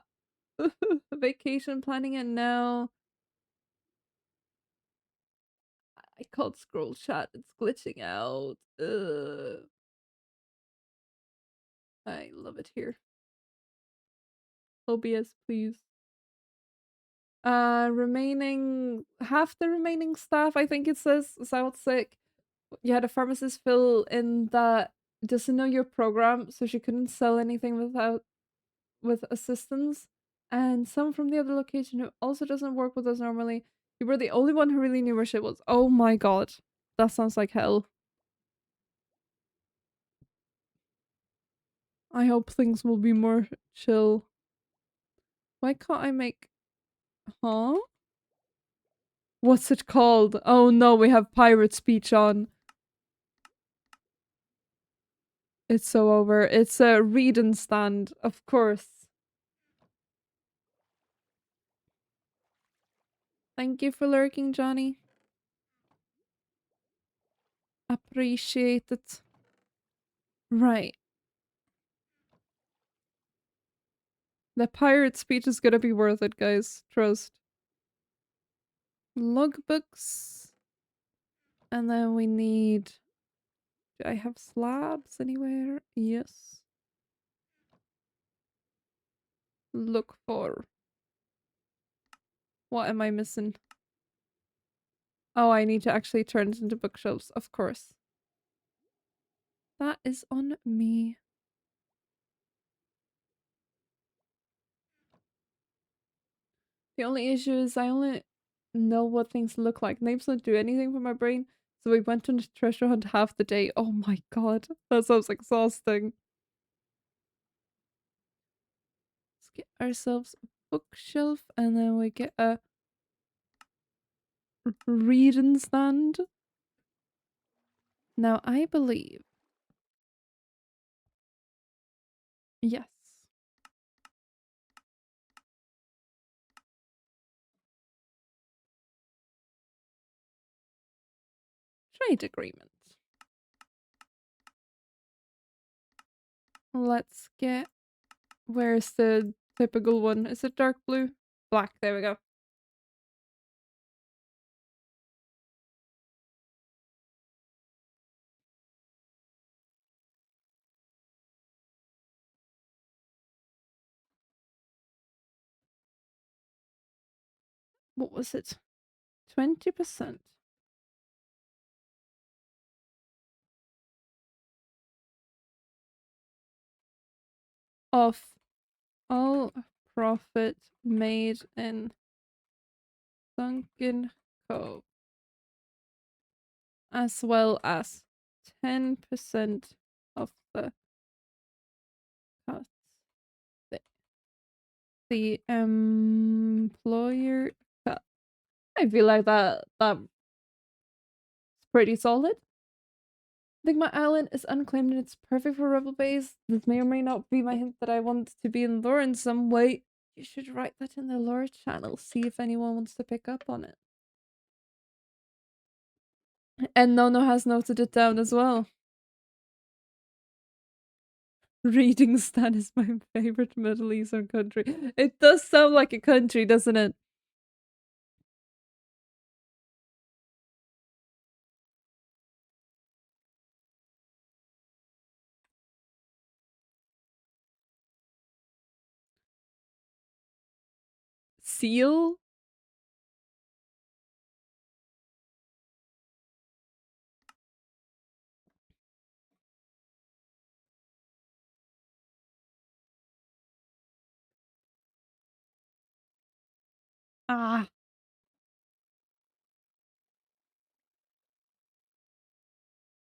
vacation planning, and now I can't scroll chat. It's glitching out. I love it here. OBS, please. Remaining half the remaining staff, I think it says, is out sick. You had a pharmacist fill in that doesn't know your program, so she couldn't sell anything with assistance. And someone from the other location who also doesn't work with us normally. You were the only one who really knew where shit was. Oh my god. That sounds like hell. I hope things will be more chill. Why can't I make... Huh? What's it called? Oh no, we have pirate speech on. It's so over. It's a read and stand, of course. Thank you for lurking, Johnny. Appreciate it. Right. The pirate speech is gonna be worth it, guys. Trust. Logbooks. And then we need... Do I have slabs anywhere? Yes. Look for... What am I missing? Oh, I need to actually turn it into bookshelves, of course. That is on me. The only issue is I only know what things look like. Names don't do anything for my brain, so we went on a treasure hunt half the day. Oh my god, that sounds exhausting. Let's get ourselves a bookshelf, and then we get a reading stand. Now, I believe... Yes. Trade agreement. Let's get... Where's the typical one? Is it dark blue? Black, there we go. What was it? 20%. Of all profit made in Sunken Cove, as well as 10% of the costs. The employer cut. I feel like that's pretty solid. I think my island is unclaimed and it's perfect for rebel base. This may or may not be my hint that I want to be in lore in some way. You should write that in the lore channel, see if anyone wants to pick up on it. And Nono has noted it down as well. Reading Stan is my favorite Middle Eastern country. It does sound like a country, doesn't it? Seal? Ah.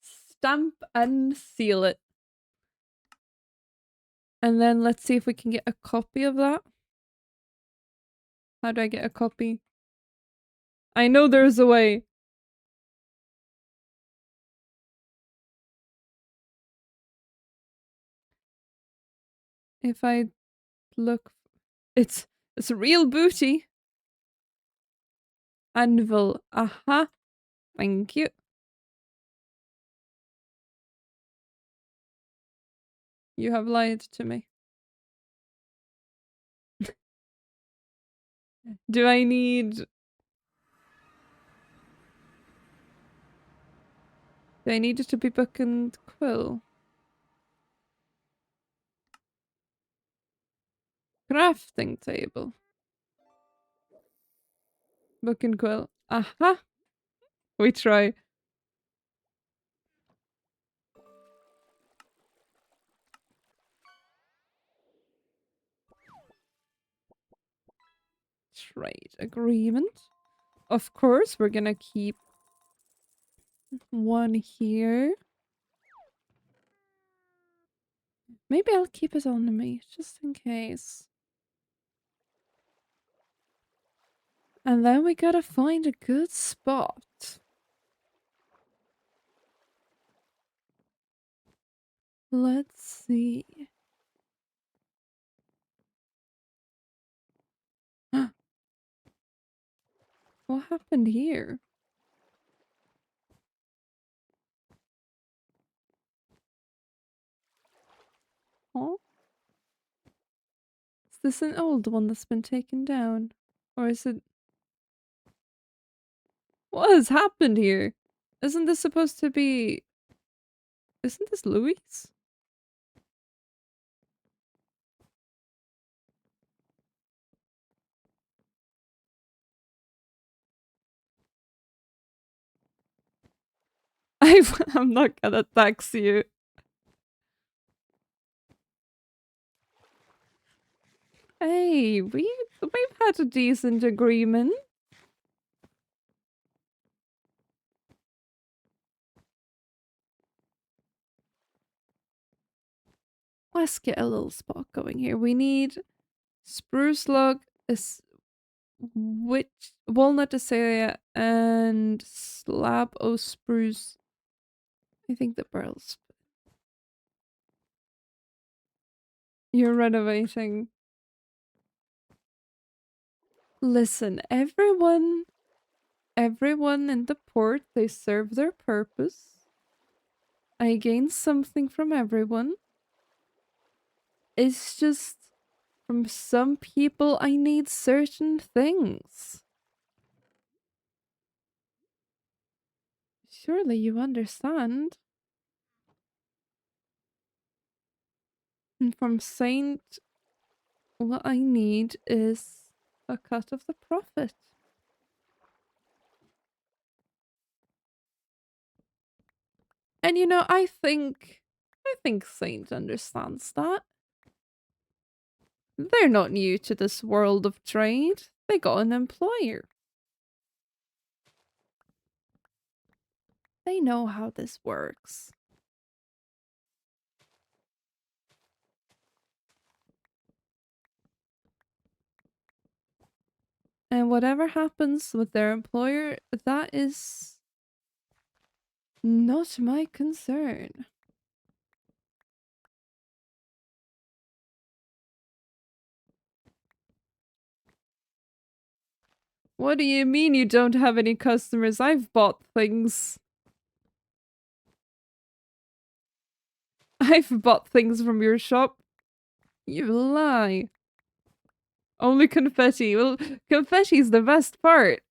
Stamp and seal it. And then let's see if we can get a copy of that. How do I get a copy? I know there's a way. If I look... It's a real booty. Anvil. Aha. Thank you. You have lied to me. Do I need... Do I need it to be book and quill? Crafting table. Book and quill. Aha. We try. Trade agreement. Of course, we're gonna keep one here. Maybe I'll keep it on me, just in case. And then we gotta find a good spot. Let's see. What happened here? Huh? Is this an old one that's been taken down? Or is it... What has happened here? Isn't this supposed to be... Isn't this Louis? I'm not gonna tax you. Hey, we've had a decent agreement. Let's get a little spot going here. We need spruce log, which walnut acelia, and slab of spruce. I think the barrels. You're renovating. Listen, everyone everyone in the port, they serve their purpose. I gain something from everyone. It's just from some people I need certain things. Surely you understand. And from Saint, what I need is a cut of the profit. And you know, I think Saint understands that. They're not new to this world of trade. They got an employer. They know how this works. And whatever happens with their employer, that is not my concern. What do you mean you don't have any customers? I've bought things. I've bought things from your shop. You lie. Only confetti. Well, confetti's the best part.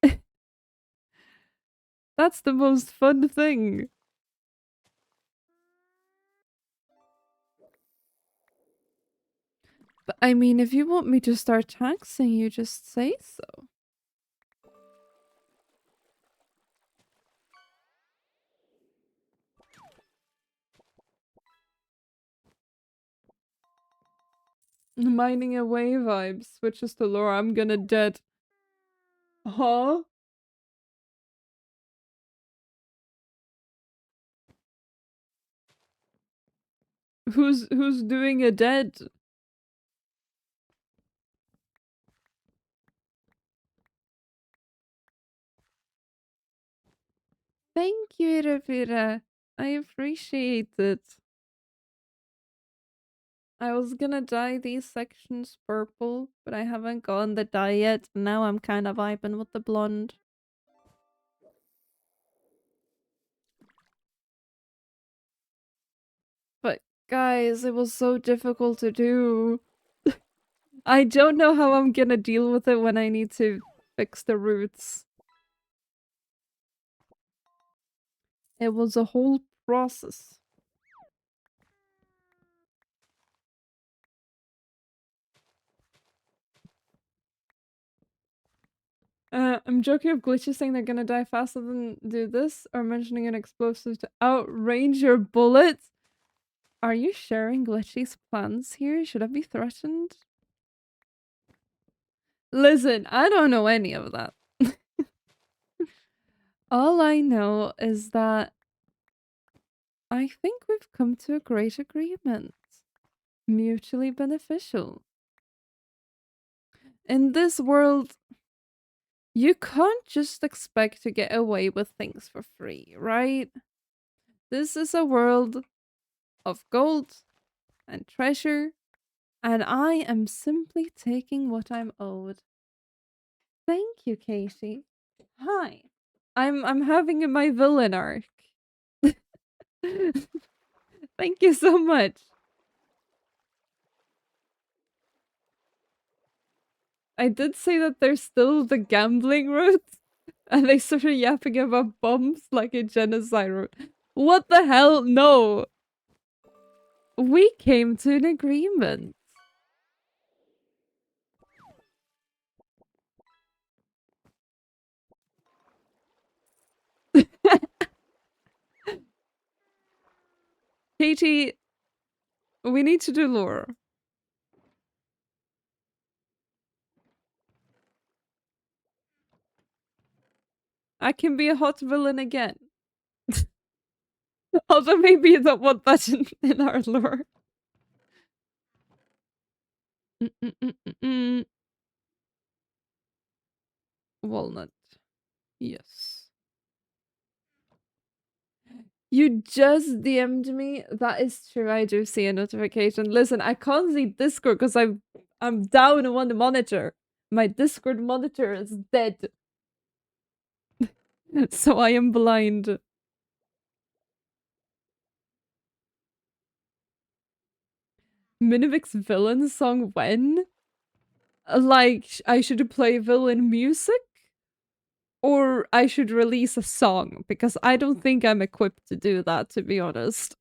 That's the most fun thing. But I mean, if you want me to start taxing you, just say so. Mining away vibes. Switches to Laura. I'm gonna dead. Huh? Who's doing a dead? Thank you, Rafira. I appreciate it. I was gonna dye these sections purple, but I haven't gotten the dye yet. Now I'm kind of vibing with the blonde. But guys, it was so difficult to do. I don't know how I'm gonna deal with it when I need to fix the roots. It was a whole process. I'm joking of glitches saying they're gonna die faster than do this, or mentioning an explosive to outrange your bullets. Are you sharing Glitchy's plans here? Should I be threatened? Listen, I don't know any of that. All I know is that I think we've come to a great agreement. Mutually beneficial. In this world, you can't just expect to get away with things for free, right? This is a world of gold and treasure, and I am simply taking what I'm owed. Thank you, Katie. Hi. I'm having my villain arc. Thank you so much. I did say that there's still the gambling route, and they started yapping about bombs like a genocide route. What the hell? No. We came to an agreement. Katie, we need to do lore. I can be a hot villain again. Although maybe you don't want that in our lore. Walnut. Yes. You just DM'd me. That is true. I do see a notification. Listen, I can't see Discord because I'm down on the monitor. My Discord monitor is dead. So I am blind. Minuvix villain song when? Like, I should play villain music? Or I should release a song? Because I don't think I'm equipped to do that, to be honest.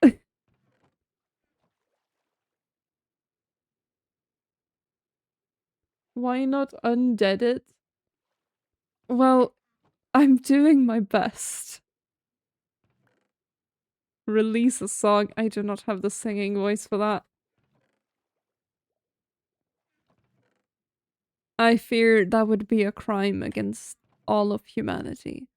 Why not undead it? Well, I'm doing my best. Release a song. I do not have the singing voice for that. I fear that would be a crime against all of humanity.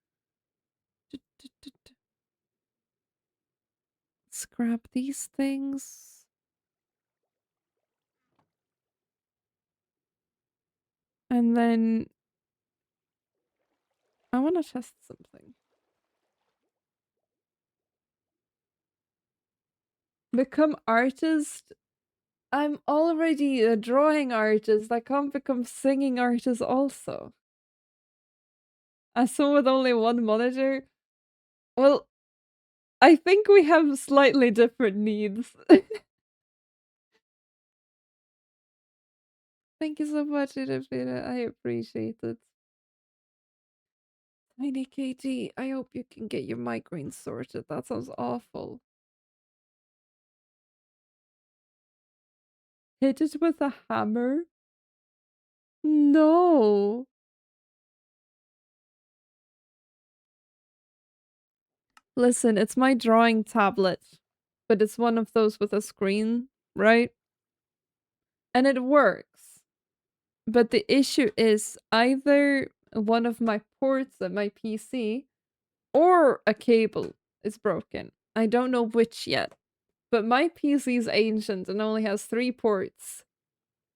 Scrap these things. And then I want to test something. Become artist? I'm already a drawing artist. I can't become singing artist also. As someone with only one monitor? Well, I think we have slightly different needs. Thank you so much, Idafina. I appreciate it. Tiny KT, I hope you can get your migraine sorted. That sounds awful. Hit it with a hammer? No. Listen, it's my drawing tablet, but it's one of those with a screen, right? And it works. But the issue is either one of my ports at my PC or a cable is broken. I don't know which yet. But my PC is ancient and only has 3 ports.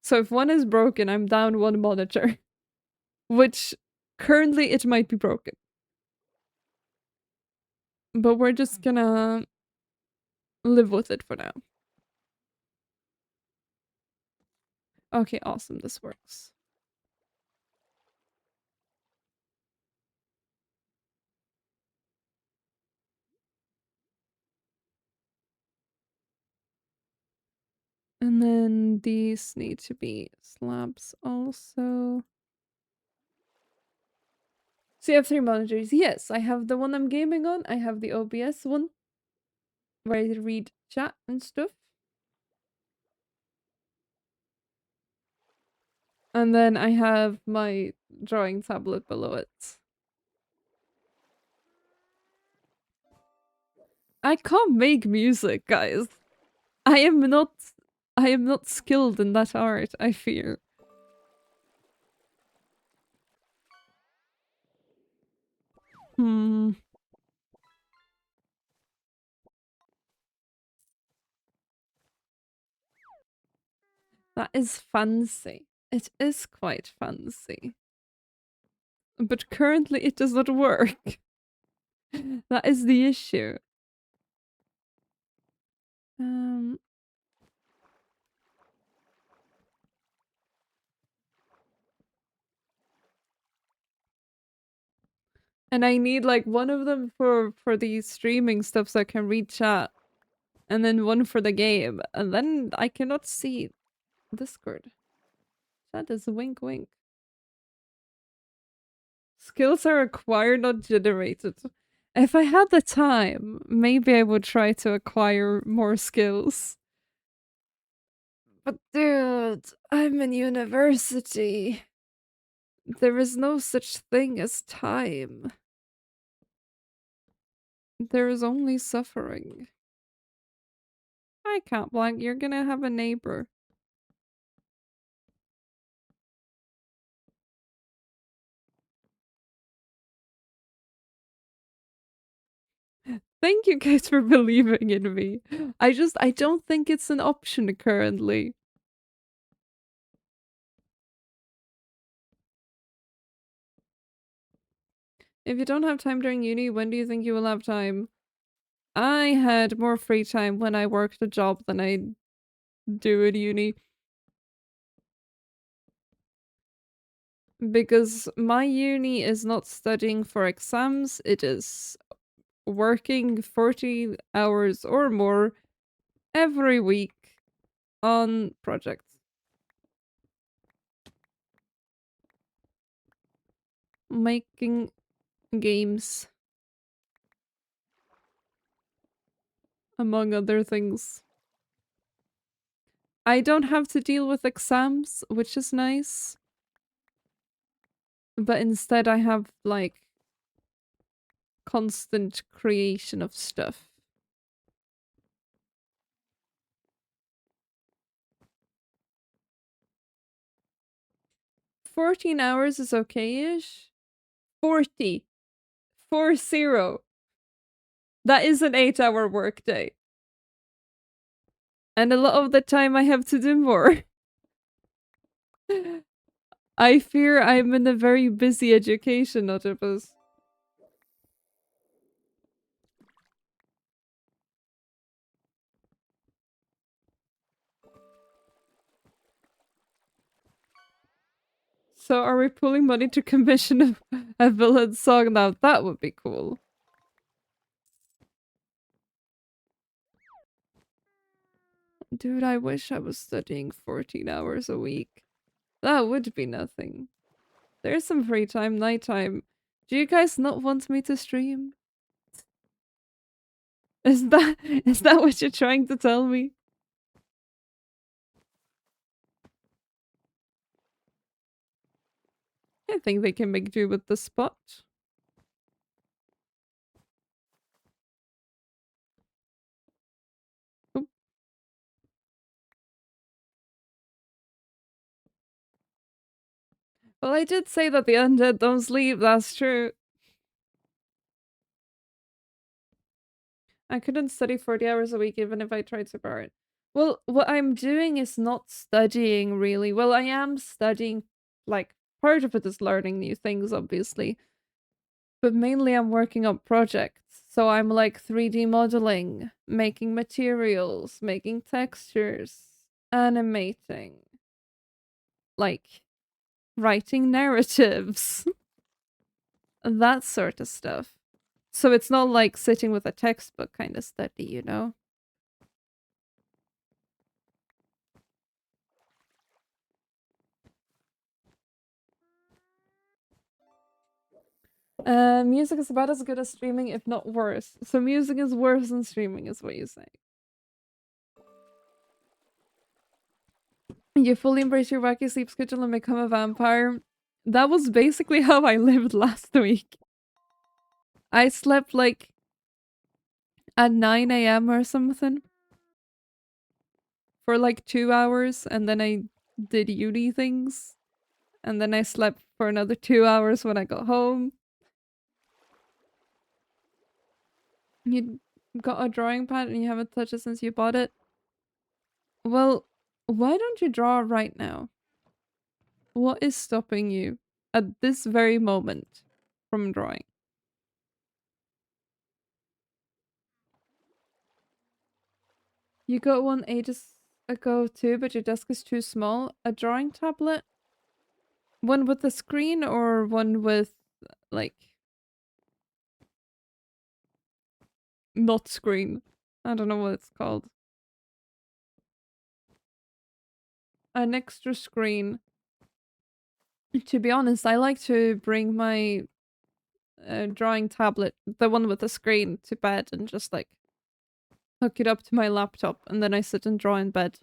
So if one is broken, I'm down one monitor. Which currently it might be broken. But we're just gonna live with it for now. Okay, awesome. This works. And then these need to be slabs also. So you have 3 monitors. Yes, I have the one I'm gaming on. I have the OBS one where I read chat and stuff. And then I have my drawing tablet below it. I can't make music, guys. I am not skilled in that art, I fear. Hmm. That is fancy. It is quite fancy. But currently it does not work. That is the issue. Um, and I need like one of them for the streaming stuff so I can read chat. And then one for the game. And then I cannot see Discord. That is a wink wink. Skills are acquired, not generated. If I had the time, maybe I would try to acquire more skills. But dude, I'm in university. There is no such thing as time. There is only suffering. I can't blank, you're gonna have a neighbor. Thank you guys for believing in me. I don't think it's an option currently. If you don't have time during uni, when do you think you will have time? I had more free time when I worked a job than I do at uni. Because my uni is not studying for exams, it is working 40 hours or more every week on projects. Making games, among other things. I don't have to deal with exams, which is nice. But instead I have, like, constant creation of stuff. $14 is okay-ish. 40. 40. That is an 8-hour workday. And a lot of the time I have to do more. I fear I'm in a very busy education, Ottopus. So are we pulling money to commission a villain song now? That would be cool. Dude, I wish I was studying 14 hours a week. That would be nothing. There's some free time, nighttime. Do you guys not want me to stream? Is that what you're trying to tell me? I think they can make do with the spot. Oop. Well, I did say that the undead don't sleep, that's true. I couldn't study 40 hours a week even if I tried super hard. Well, what I'm doing is not studying, really. Well, I am studying, like, part of it is learning new things, obviously. But mainly I'm working on projects. So I'm, like, 3D modeling, making materials, making textures, animating. Like, writing narratives. That sort of stuff. So it's not like sitting with a textbook kind of study, you know? Music is about as good as streaming, if not worse. So music is worse than streaming, is what you say. You fully embrace your wacky sleep schedule and become a vampire. That was basically how I lived last week. I slept like at 9 a.m. or something for like 2 hours, and then I did uni things, and then I slept for another 2 hours when I got home. You got a drawing pad and you haven't touched it since you bought it? Well, why don't you draw right now? What is stopping you at this very moment from drawing? You got one ages ago too, but your desk is too small. A drawing tablet? One with a screen or one with, like, not screen? I don't know what it's called. An extra screen. To be honest, I like to bring my drawing tablet, the one with the screen, to bed and just, like, hook it up to my laptop, and then I sit and draw in bed.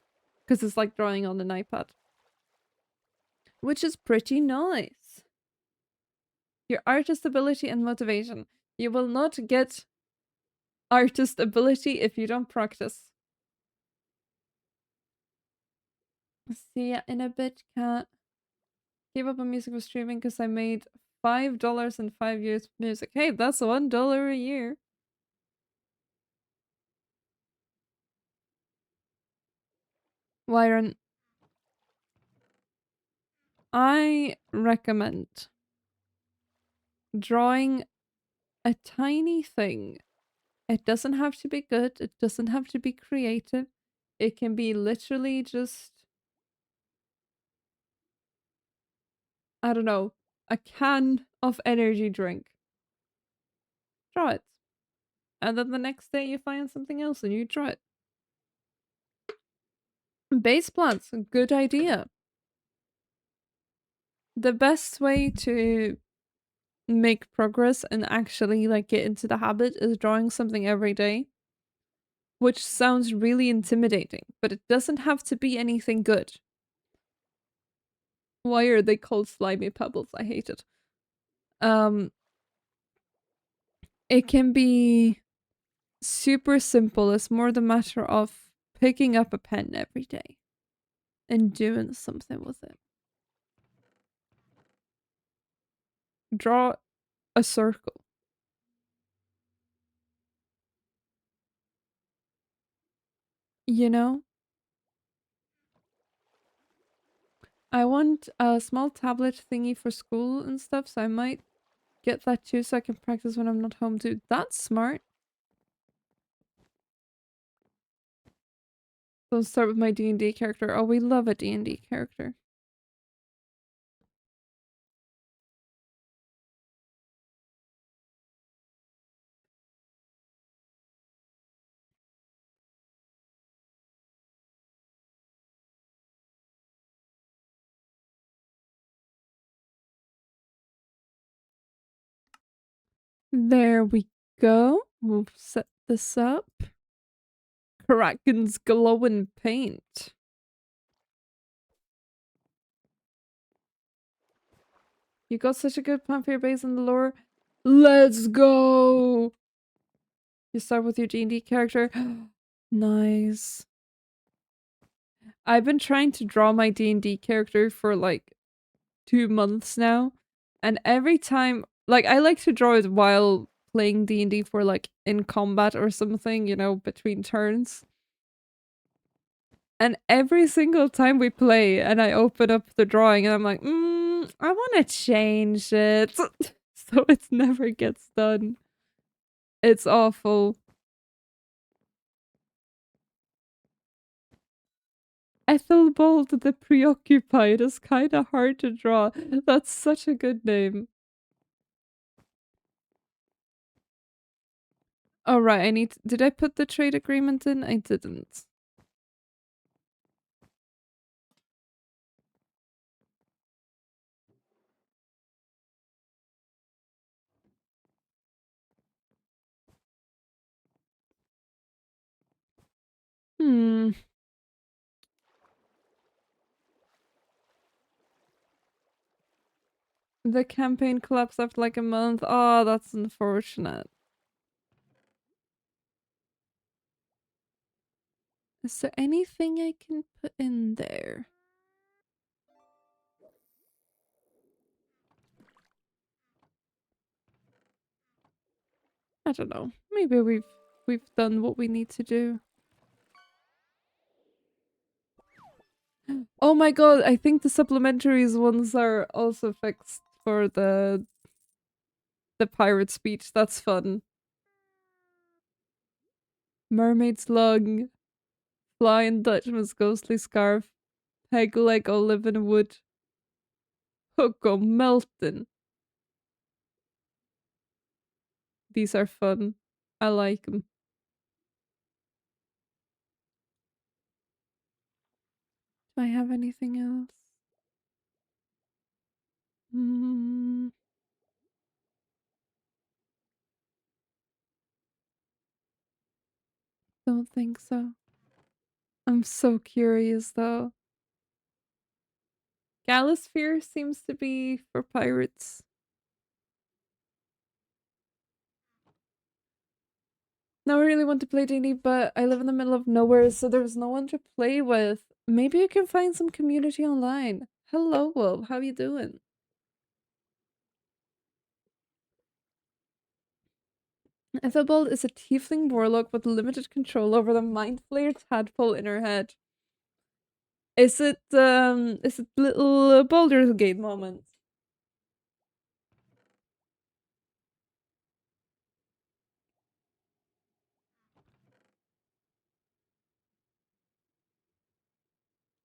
Because it's like drawing on an iPad. Which is pretty nice. Your artist ability and motivation. You will not get artist ability if you don't practice. See ya in a bit, cat. Gave up on music for streaming because I made $5 in 5 years of music. Hey, that's $1 a year. Wyron, I recommend drawing a tiny thing. It doesn't have to be good. It doesn't have to be creative. It can be literally just I don't know, a can of energy drink. Draw it. And then the next day you find something else and you draw it. Base plants, good idea. The best way to make progress and actually like get into the habit is drawing something every day. Which sounds really intimidating, but it doesn't have to be anything good. Why are they called slimy pebbles? I hate it. Um it can be super simple. It's more the matter of picking up a pen every day and doing something with it. Draw a circle. You know? I want a small tablet thingy for school and stuff, so I might get that too so I can practice when I'm not home too. That's smart. So let's start with my D&D character. Oh, we love a D&D character. There we go. We'll set this up. Kraken's glowing paint. You got such a good plan for your base in the lore. Let's go! You start with your D&D character. Nice. I've been trying to draw my D&D character for like 2 months now. And every time, like, I like to draw it while playing D&D for like in combat or something, you know, between turns. And every single time we play and I open up the drawing and I'm like, I want to change it. So it never gets done. It's awful. Ethelbald the Preoccupied is kind of hard to draw. That's such a good name. Oh, right. Did I put the trade agreement in? I didn't. Hmm. The campaign collapsed after like a month. Oh, that's unfortunate. Is there anything I can put in there? I don't know. Maybe we've done what we need to do. Oh my god, I think the supplementaries ones are also fixed for the pirate speech. That's fun. Mermaid's lung, flying Dutchman's ghostly scarf, peg leg o' living wood, hook o' melting. These are fun. I like them. Do I have anything else? Mm, don't think so. I'm so curious though. Galisphere seems to be for pirates. Now I really want to play D&D, but I live in the middle of nowhere, so there's no one to play with. Maybe you can find some community online. Hello, Wolf. How you doing? Ethelbald is a tiefling warlock with limited control over the mind flayer tadpole in her head. Is it little Baldur's Gate moment?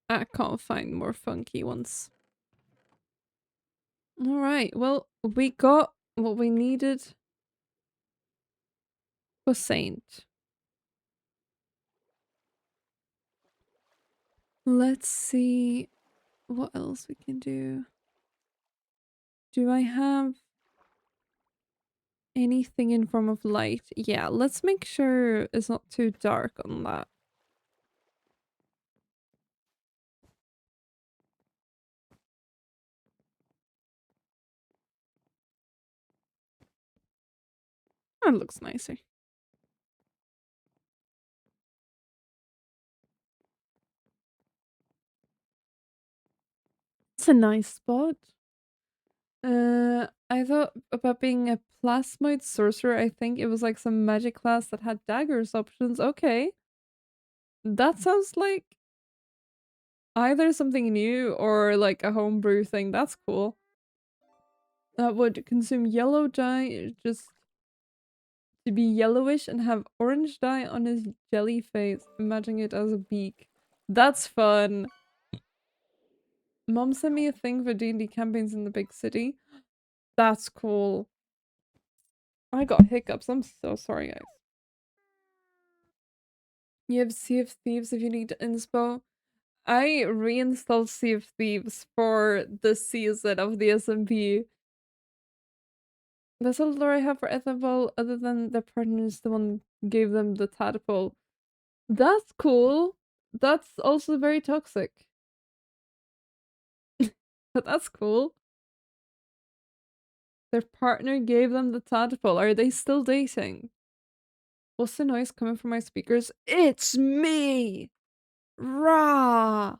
I can't find more funky ones. Alright, well, we got what we needed for Saint. Let's see what else we can do. Do I have anything in form of light? Yeah, let's make sure it's not too dark on that. That looks nicer. It's a nice spot. I thought about being a plasmoid sorcerer. I think it was like some magic class that had daggers options. Okay. That sounds like either something new or like a homebrew thing. That's cool. That would consume yellow dye just to be yellowish and have orange dye on his jelly face. Imagine it as a beak. That's fun. Mom sent me a thing for D&D campaigns in the big city. That's cool. I got hiccups. I'm so sorry, guys. You have Sea of Thieves if you need inspo. I reinstalled Sea of Thieves for the season of the SMP. That's all the lore I have for Ethanball, other than their partner is the one who gave them the tadpole. That's cool. That's also very toxic. But that's cool. Their partner gave them the tadpole. Are they still dating? What's the noise coming from my speakers? It's me! Rah!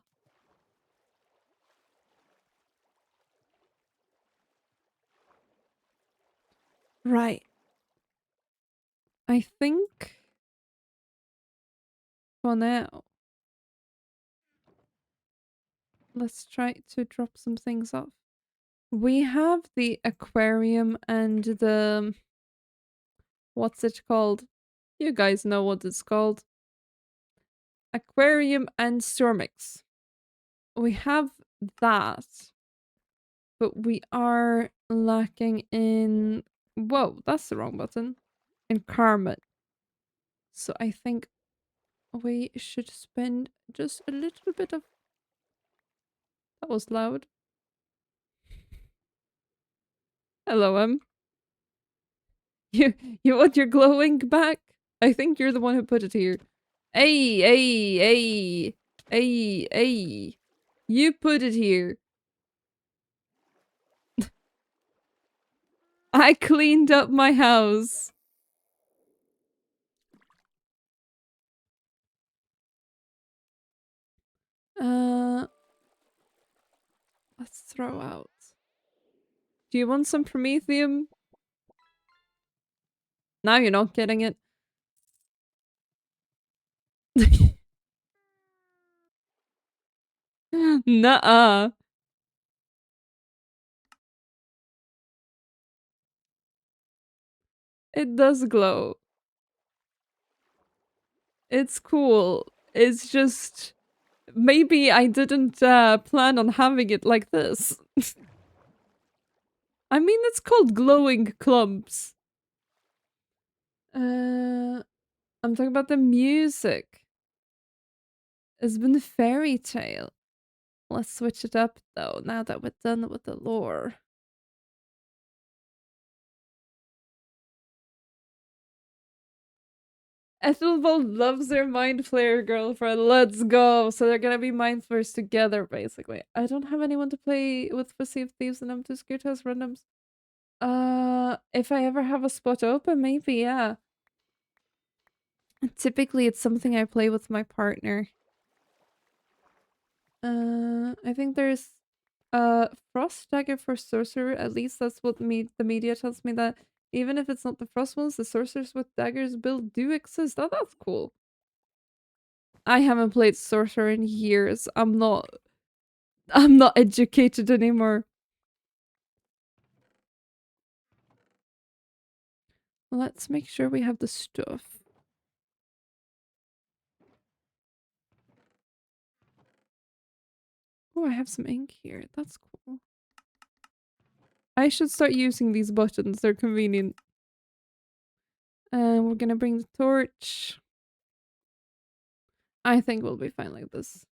Right. I think for now, let's try to drop some things off. We have the aquarium and the... What's it called? You guys know what it's called. Aquarium and Stormix. We have that. But we are lacking in... Whoa, that's the wrong button. In Carmen. So I think we should spend just a little bit of... That was loud. Hello, You want your glowing back? I think you're the one who put it here. Hey, hey, hey, hey, hey. You put it here. I cleaned up my house. Uh, let's throw out. Do you want some promethium? Now you're not getting it. Nuh-uh. It does glow. It's cool. It's just... Maybe I didn't plan on having it like this. I mean, it's called glowing clumps. I'm talking about the music. It's been a fairy tale. Let's switch it up though, now that we're done with the lore. Ethelwald loves their mind flayer girlfriend. Let's go. So they're gonna be mind flayers together, basically. I don't have anyone to play with for Sea of Thieves and I'm too scared to ask randoms. If I ever have a spot open, maybe, yeah. Typically, it's something I play with my partner. I think there's Frost Dagger for Sorcerer. At least that's what the media tells me, that even if it's not the Frost ones, the Sorcerers with Daggers build do exist. Oh, that's cool. I haven't played Sorcerer in years. I'm not educated anymore. Let's make sure we have the stuff. Oh, I have some ink here. That's cool. I should start using these buttons. They're convenient. We're gonna bring the torch. I think we'll be fine like this.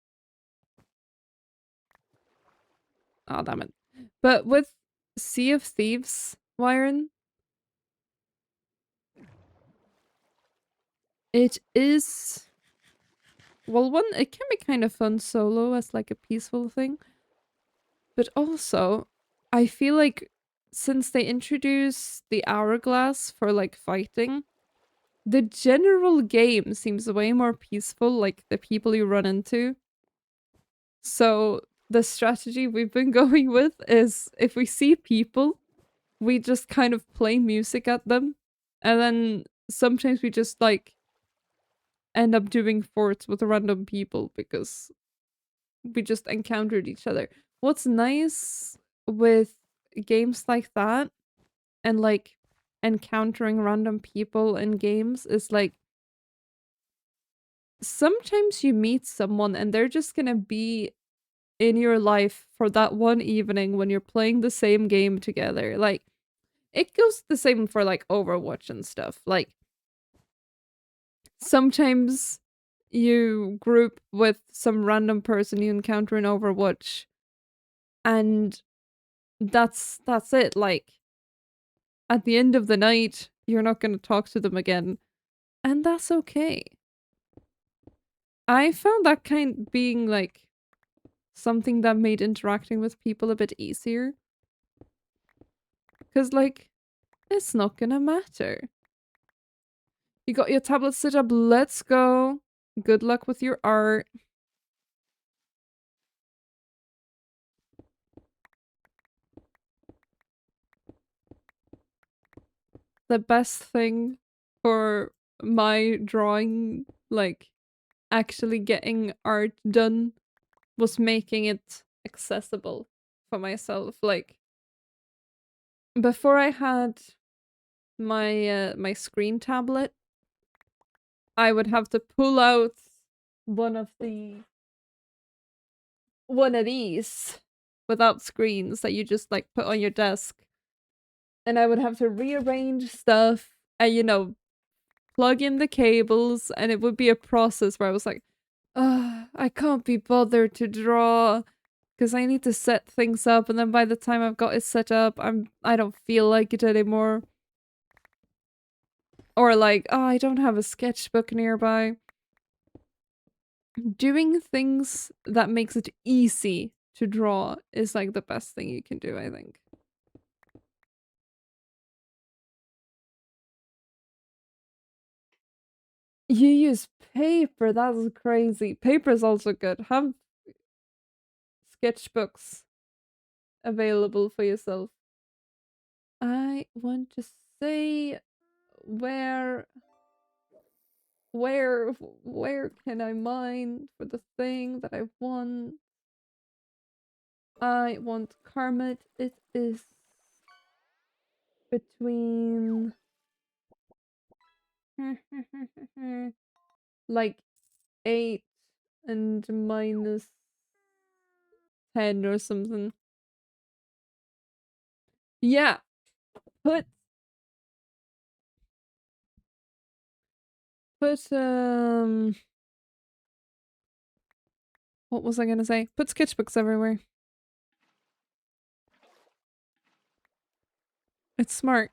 Oh, damn it. But with Sea of Thieves, Wyron, it is... Well, one, it can be kind of fun solo as like a peaceful thing. But also, I feel like since they introduced the hourglass for like fighting, the general game seems way more peaceful, like the people you run into. So the strategy we've been going with is if we see people, we just kind of play music at them. And then sometimes we just like end up doing forts with random people because we just encountered each other. What's nice with games like that and like encountering random people in games is like sometimes you meet someone and they're just gonna be in your life for that one evening when you're playing the same game together. Like it goes the same for like Overwatch and stuff. Like sometimes you group with some random person you encounter in Overwatch and that's it. Like at the end of the night, you're not going to talk to them again, and that's okay. I found that kind being like something that made interacting with people a bit easier. Cause like it's not gonna matter. You got your tablet set up, let's go. Good luck with your art. The best thing for my drawing, like actually getting art done, was making it accessible for myself. Like before I had my screen tablet, I would have to pull out one of these without screens that you just like put on your desk, and I would have to rearrange stuff and plug in the cables, and it would be a process where I was like, I can't be bothered to draw because I need to set things up, and then by the time I've got it set up, I don't feel like it anymore. Or like, oh, I don't have a sketchbook nearby. Doing things that makes it easy to draw is like the best thing you can do, I think. You use paper, that's crazy. Paper is also good. Have sketchbooks available for yourself. I want to say where can I mine for the thing that I want? I want Karmat. It is between like 8 and -10 or something. Yeah, put what was I gonna say? Put sketchbooks everywhere. It's smart.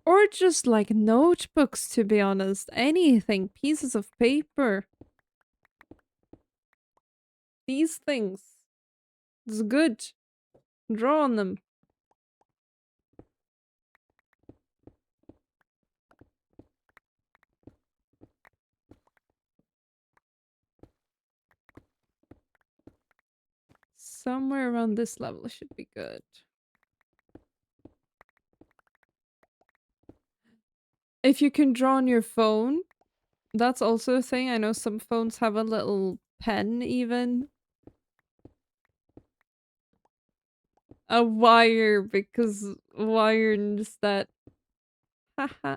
Or just like notebooks, to be honest. Anything. Pieces of paper. These things. It's good. Draw on them. Somewhere around this level should be good. If you can draw on your phone, that's also a thing. I know some phones have a little pen even. A wire, because wire is that. Haha.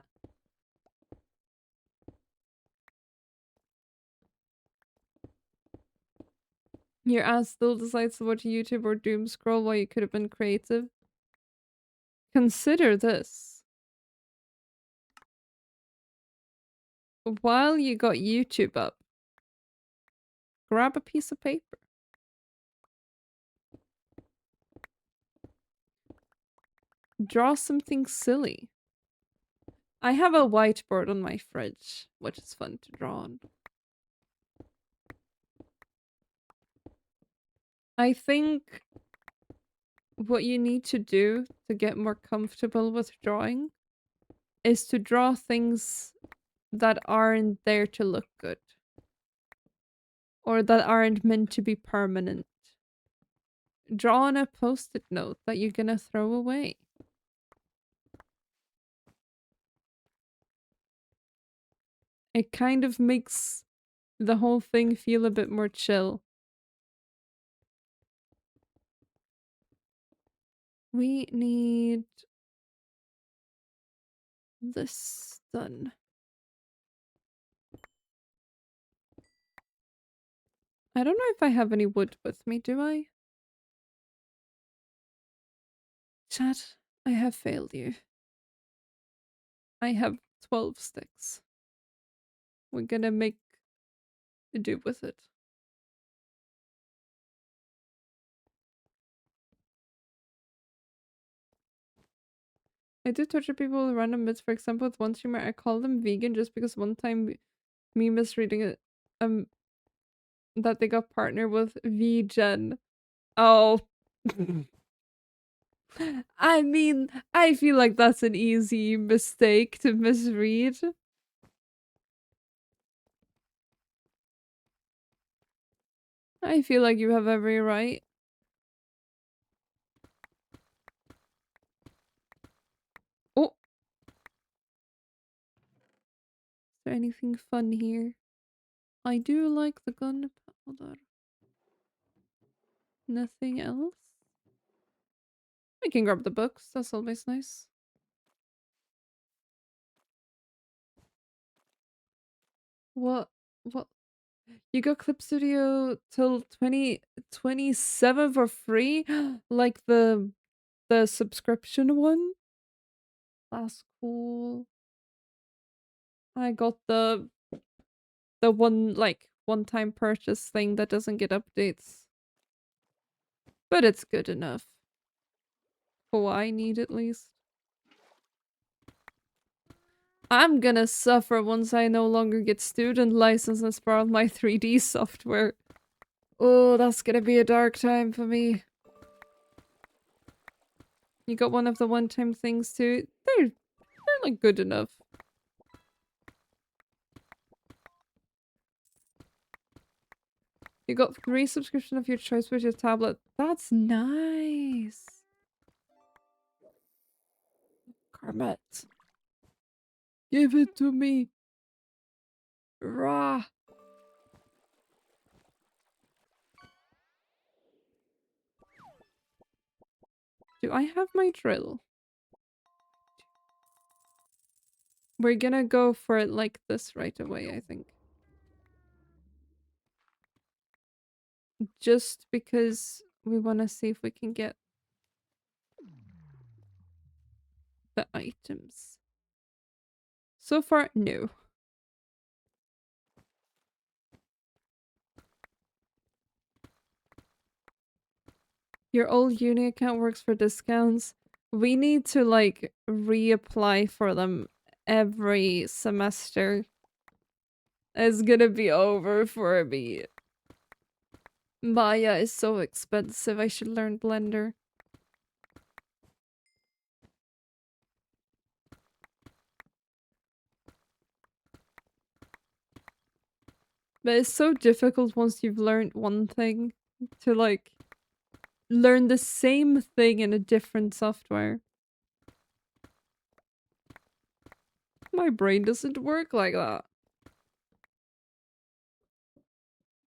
Your ass still decides to watch YouTube or doom scroll while you could have been creative. Consider this. While you got YouTube up, grab a piece of paper. Draw something silly. I have a whiteboard on my fridge, which is fun to draw on. I think what you need to do to get more comfortable with drawing is to draw things that aren't there to look good or that aren't meant to be permanent. Draw on a post-it note that you're gonna throw away. It kind of makes the whole thing feel a bit more chill. We need this done. I don't know if I have any wood with me, do I? Chat, I have failed you. I have 12 sticks. We're gonna make do with it. I do torture people with random myths. For example, with one streamer, I call them vegan just because one time me misreading it, that they got partnered with vegan. Oh. I mean, I feel like that's an easy mistake to misread. I feel like you have every right. Oh! Is there anything fun here? I do like the gunpowder. Nothing else? We can grab the books, that's always nice. What? What? You got Clip Studio till 2027 for free? Like the subscription one? That's cool. I got the one like one-time purchase thing that doesn't get updates. But it's good enough. For what I need at least. I'm gonna suffer once I no longer get student licenses for all my 3D software. Oh, that's gonna be a dark time for me. You got one of the one-time things too? They're like good enough. You got 3 subscription of your choice with your tablet. That's nice. Carmet. Give it to me. Rah. Do I have my drill? We're gonna go for it like this right away, I think. Just because we want to see if we can get the items. So far, no. Your old uni account works for discounts. We need to like reapply for them every semester. It's gonna be over for me. Maya is so expensive. I should learn Blender. But it's so difficult once you've learned one thing to like learn the same thing in a different software. My brain doesn't work like that.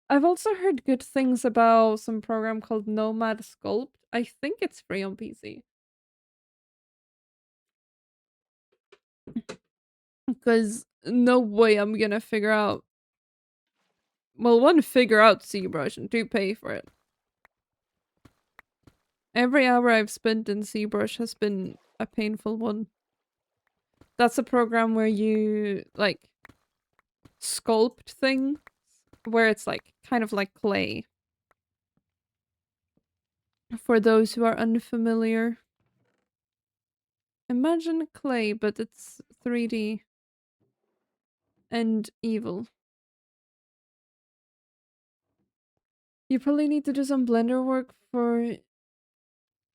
I've also heard good things about some program called Nomad Sculpt. I think it's free on PC. Because no way I'm gonna figure out Well, one, figure out ZBrush and do pay for it. Every hour I've spent in ZBrush has been a painful one. That's a program where you, like, sculpt things, where it's, like, kind of like clay. For those who are unfamiliar. Imagine clay, but it's 3D. And evil. You probably need to do some Blender work for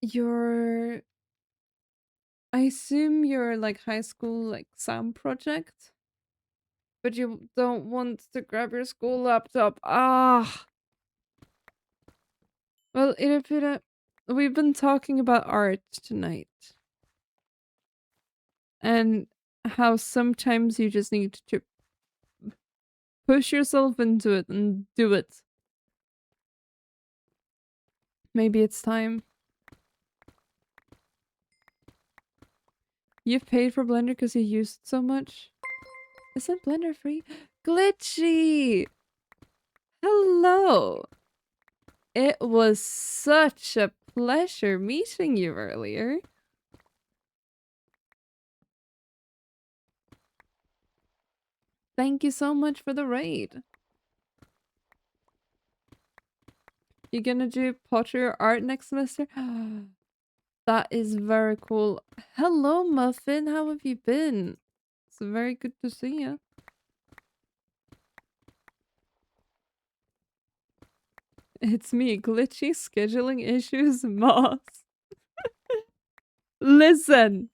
your... I assume your, like, high school, like, SAM project? But you don't want to grab your school laptop. Ah! Well, we've been talking about art tonight. And how sometimes you just need to push yourself into it and do it. Maybe it's time. You've paid for Blender because you used so much? Isn't Blender free? Glitchy! Hello! It was such a pleasure meeting you earlier. Thank you so much for the raid. You gonna do pottery or art next semester? That is very cool. Hello, Muffin. How have you been? It's very good to see you. It's me, glitchy scheduling issues, Moss. Listen.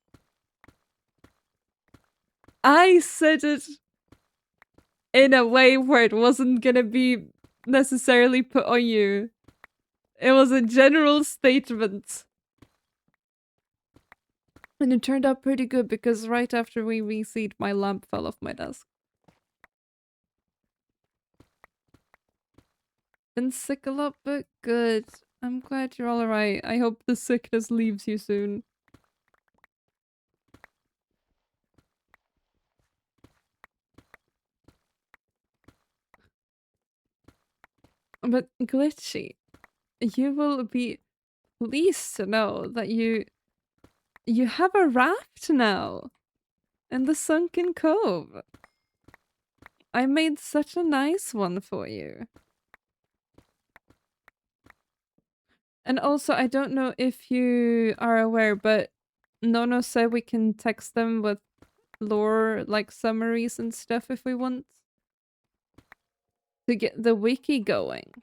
I said it in a way where it wasn't gonna be necessarily put on you. It was a general statement. And it turned out pretty good because right after we reseed, my lamp fell off my desk. Been sick a lot, but good. I'm glad you're all alright. I hope the sickness leaves you soon. But Glitchy, you will be pleased to know that you have a raft now in the Sunken Cove. I made such a nice one for you. And also, I don't know if you are aware, but Nono said we can text them with lore, like, summaries and stuff if we want. To get the wiki going.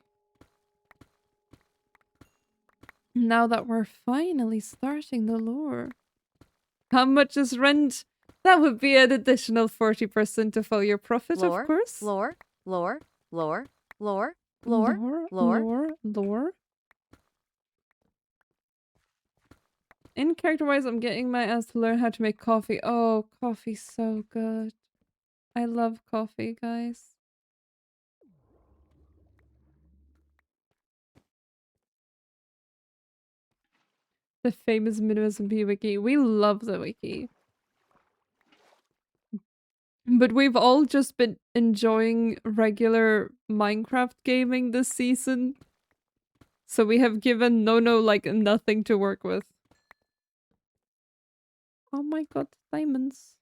Now that we're finally starting the lore. How much is rent? That would be an additional 40% of all your profit, Lore, of course. lore, lore, lore, lore, Lore, lore, lore, lore. lore. In character-wise, I'm getting my ass to learn how to make coffee. Oh, coffee's so good. I love coffee, guys. The famous Minuvix SMP wiki. We love the wiki. But we've all just been enjoying regular Minecraft gaming this season. So we have given Nono, like, nothing to work with. Oh my god, diamonds.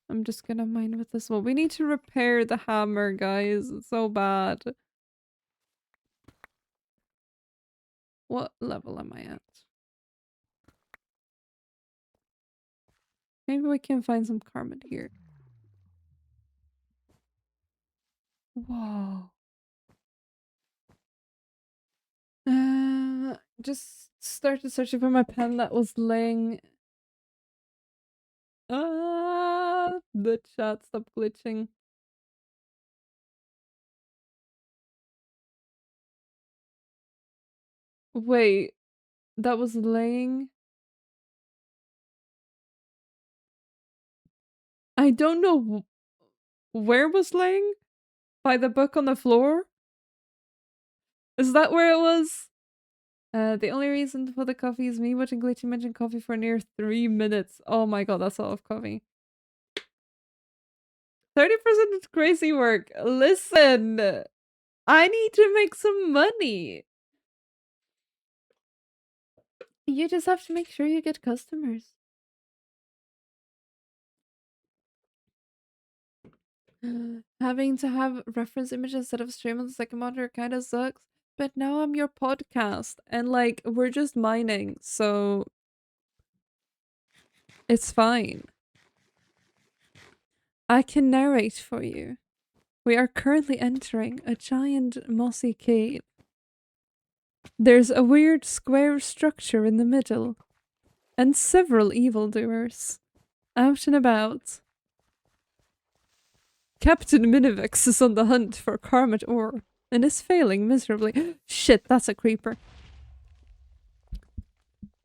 I'm just gonna mine with this one. We need to repair the hammer, guys. It's so bad. What level am I at? Maybe we can find some karma here. Whoa. Just started searching for my pen that was laying. The chat stopped glitching. Wait, that was laying? I don't know where was laying? By the book on the floor? Is that where it was? The only reason for the coffee is me watching Glitchy mention coffee for near 3 minutes. Oh my god, that's a lot of coffee. 30% is crazy work. Listen! I need to make some money. You just have to make sure you get customers. Having to have reference images instead of stream on the second monitor kind of sucks. But now I'm your podcast, and like we're just mining, so it's fine. I can narrate for you. We are currently entering a giant mossy cave. There's a weird square structure in the middle, and several evildoers out and about. Captain Minuvix is on the hunt for Karmat ore and is failing miserably. Shit, that's a creeper.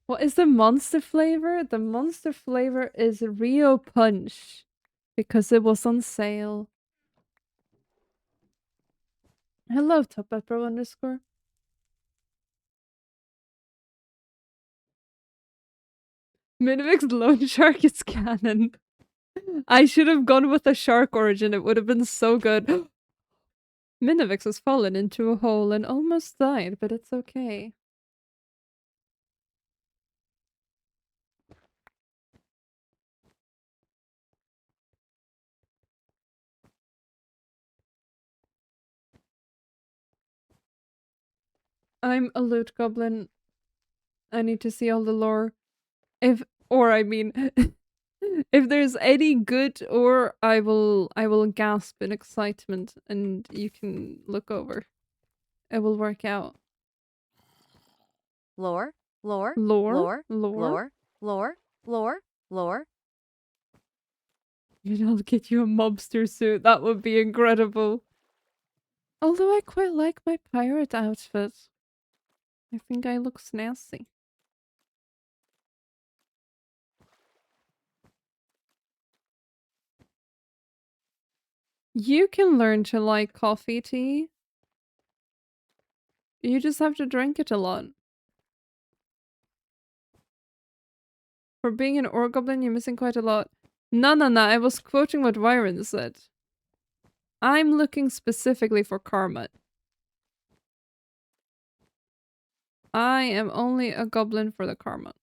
What is the monster flavor? The monster flavor is Rio Punch because it was on sale. Hello, Top Pepper underscore. Minivix Lone Shark is canon. I should have gone with a shark origin. It would have been so good. Minivix has fallen into a hole and almost died, but it's okay. I'm a loot goblin. I need to see all the lore. If if there's any good ore, I will gasp in excitement and you can look over. It will work out. Lore, lore, Lore? lore, Lore? lore, lore, lore, lore. Maybe I'll get you a mobster suit. That would be incredible. Although I quite like my pirate outfit. I think I look snazzy. You can learn to like coffee tea. You just have to drink it a lot. For being an ore goblin, you're missing quite a lot. No, I was quoting what Wyron said. I'm looking specifically for karma. I am only a goblin for the karma.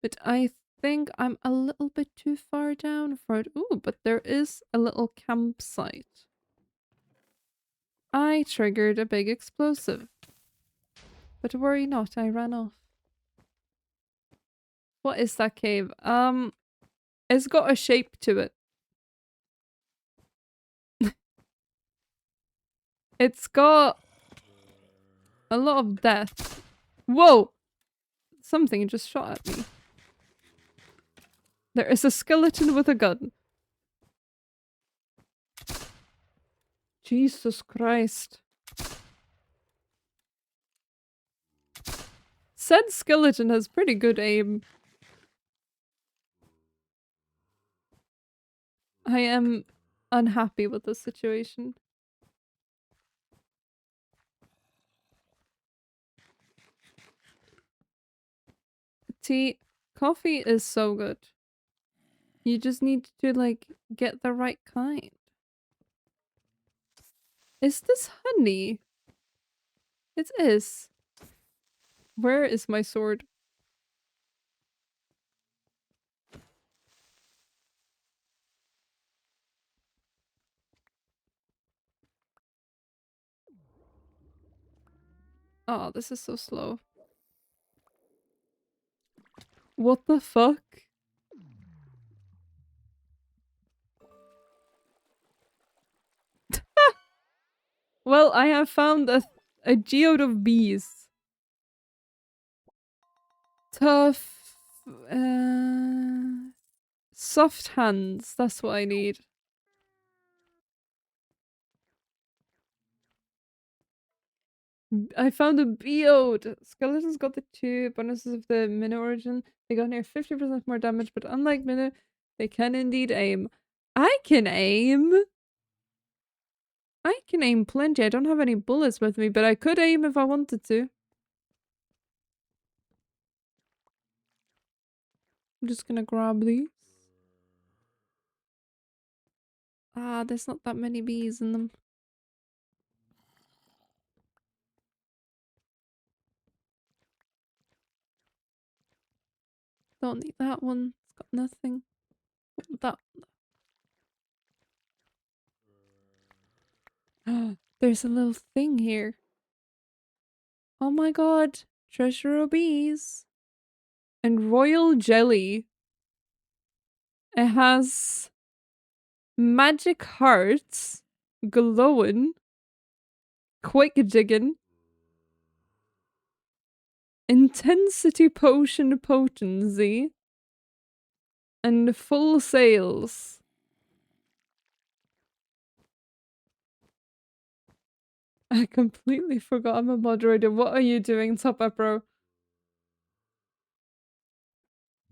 But I think I'm a little bit too far down for it. Ooh, but there is a little campsite. I triggered a big explosive. But worry not, I ran off. What is that cave? It's got a shape to it. It's got a lot of death. Whoa! Something just shot at me. There is a skeleton with a gun. Jesus Christ. Said skeleton has pretty good aim. I am unhappy with the situation. Tea, coffee is so good. You just need to like get the right kind. Is this honey? It is. Where is my sword? Oh, this is so slow. What the fuck? Well, I have found a geode of bees. Tough... soft hands, that's what I need. I found a beode! Skeletons got the two bonuses of the Minnow origin. They got near 50% more damage, but unlike Minnow, they can indeed aim. I can aim! I can aim plenty. I don't have any bullets with me, but I could aim if I wanted to. I'm just gonna grab these. Ah, there's not that many bees in them. Don't need that one. It's got nothing. That one. There's a little thing here. Oh my god. Treasure of bees. And royal jelly. It has magic hearts, glowing, quick digging, intensity potion potency, and full sails. I completely forgot I'm a moderator. What are you doing, Top Up Bro?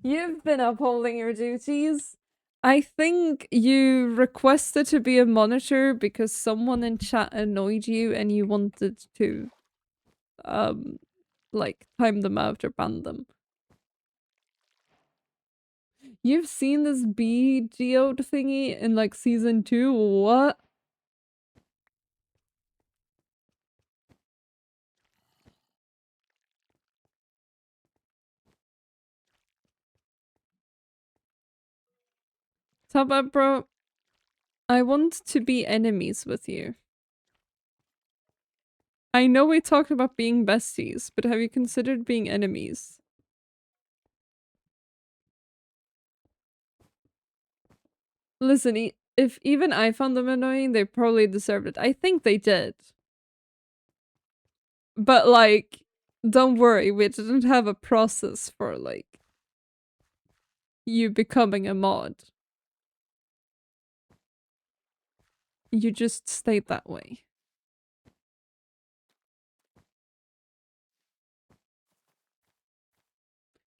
You've been upholding your duties. I think you requested to be a monitor because someone in chat annoyed you and you wanted to, like, time them out or ban them. You've seen this bee geode thingy in, like, season 2? What? Top Up Bro, I want to be enemies with you. I know we talked about being besties, but have you considered being enemies? Listen, if even I found them annoying, they probably deserved it. I think they did. But, like, don't worry, we didn't have a process for, like, you becoming a mod. You just stayed that way.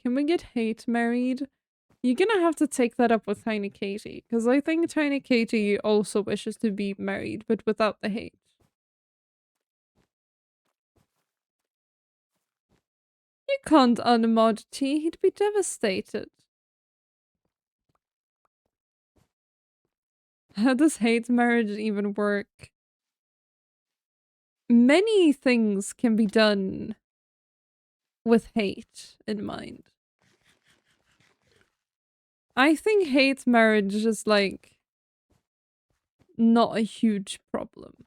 Can we get Hate married? You're gonna have to take that up with Tiny Katie, because I think Tiny Katie also wishes to be married, but without the hate. You can't unmod T, he'd be devastated. How does hate marriage even work? Many things can be done with hate in mind. I think hate marriage is, like, not a huge problem.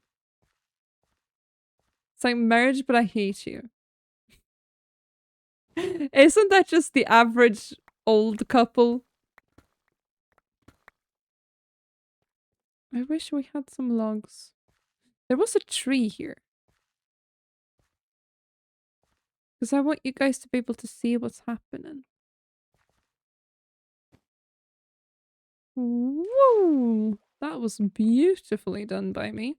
It's like marriage, but I hate you. Isn't that just the average old couple? I wish we had some logs. There was a tree here. Because I want you guys to be able to see what's happening. Woo! That was beautifully done by me.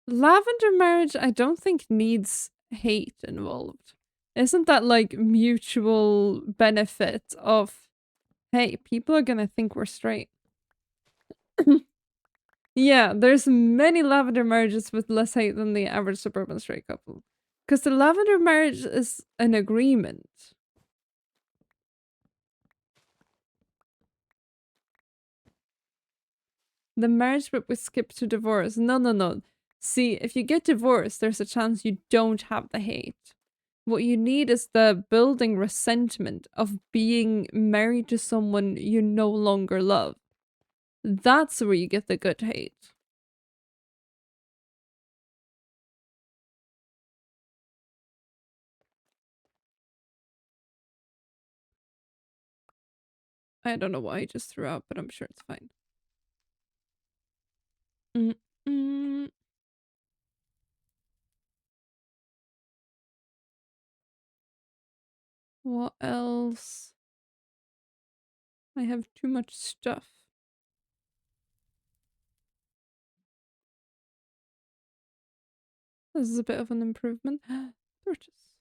Lavender marriage, I don't think needs hate involved. Isn't that like mutual benefit of, hey, people are gonna think we're straight? Yeah, there's many lavender marriages with less hate than the average suburban straight couple. Because the lavender marriage is an agreement. The marriage but we skip to divorce. No. See, if you get divorced, there's a chance you don't have the hate. What you need is the building resentment of being married to someone you no longer love. That's where you get the good hate. I don't know why I just threw out, but I'm sure it's fine. What else? I have too much stuff. This is a bit of an improvement. Torches.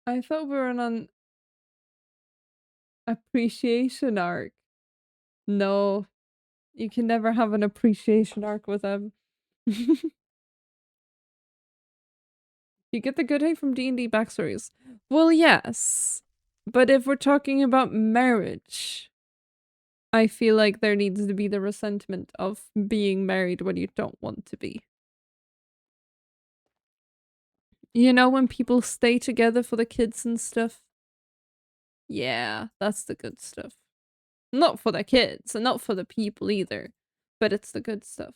I thought we were on an appreciation arc. No, you can never have an appreciation arc with them. You get the good hate from D&D backstories. Well, yes. But if we're talking about marriage, I feel like there needs to be the resentment of being married when you don't want to be. You know, when people stay together for the kids and stuff? Yeah, that's the good stuff. Not for the kids, and not for the people either, but it's the good stuff.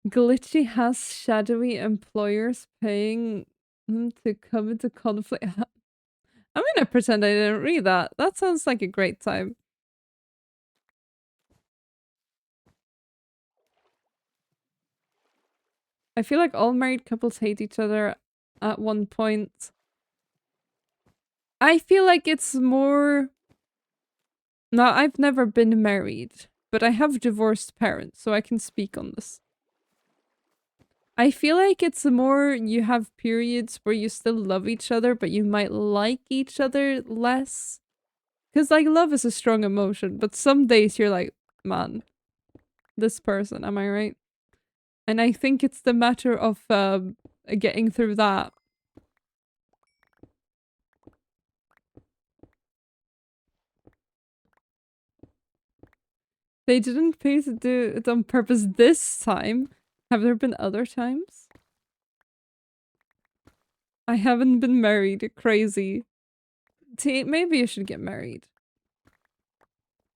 Glitchy has shadowy employers paying them to come into conflict. I'm gonna pretend I didn't read that. That sounds like a great time. I feel like all married couples hate each other at one point. I feel like it's more... Now, I've never been married, but I have divorced parents, so I can speak on this. I feel like it's more you have periods where you still love each other, but you might like each other less. Because, like, love is a strong emotion, but some days you're like, man, this person, am I right? And I think it's the matter of getting through that. They didn't pay to do it on purpose this time. Have there been other times? I haven't been married. Crazy. Maybe you should get married.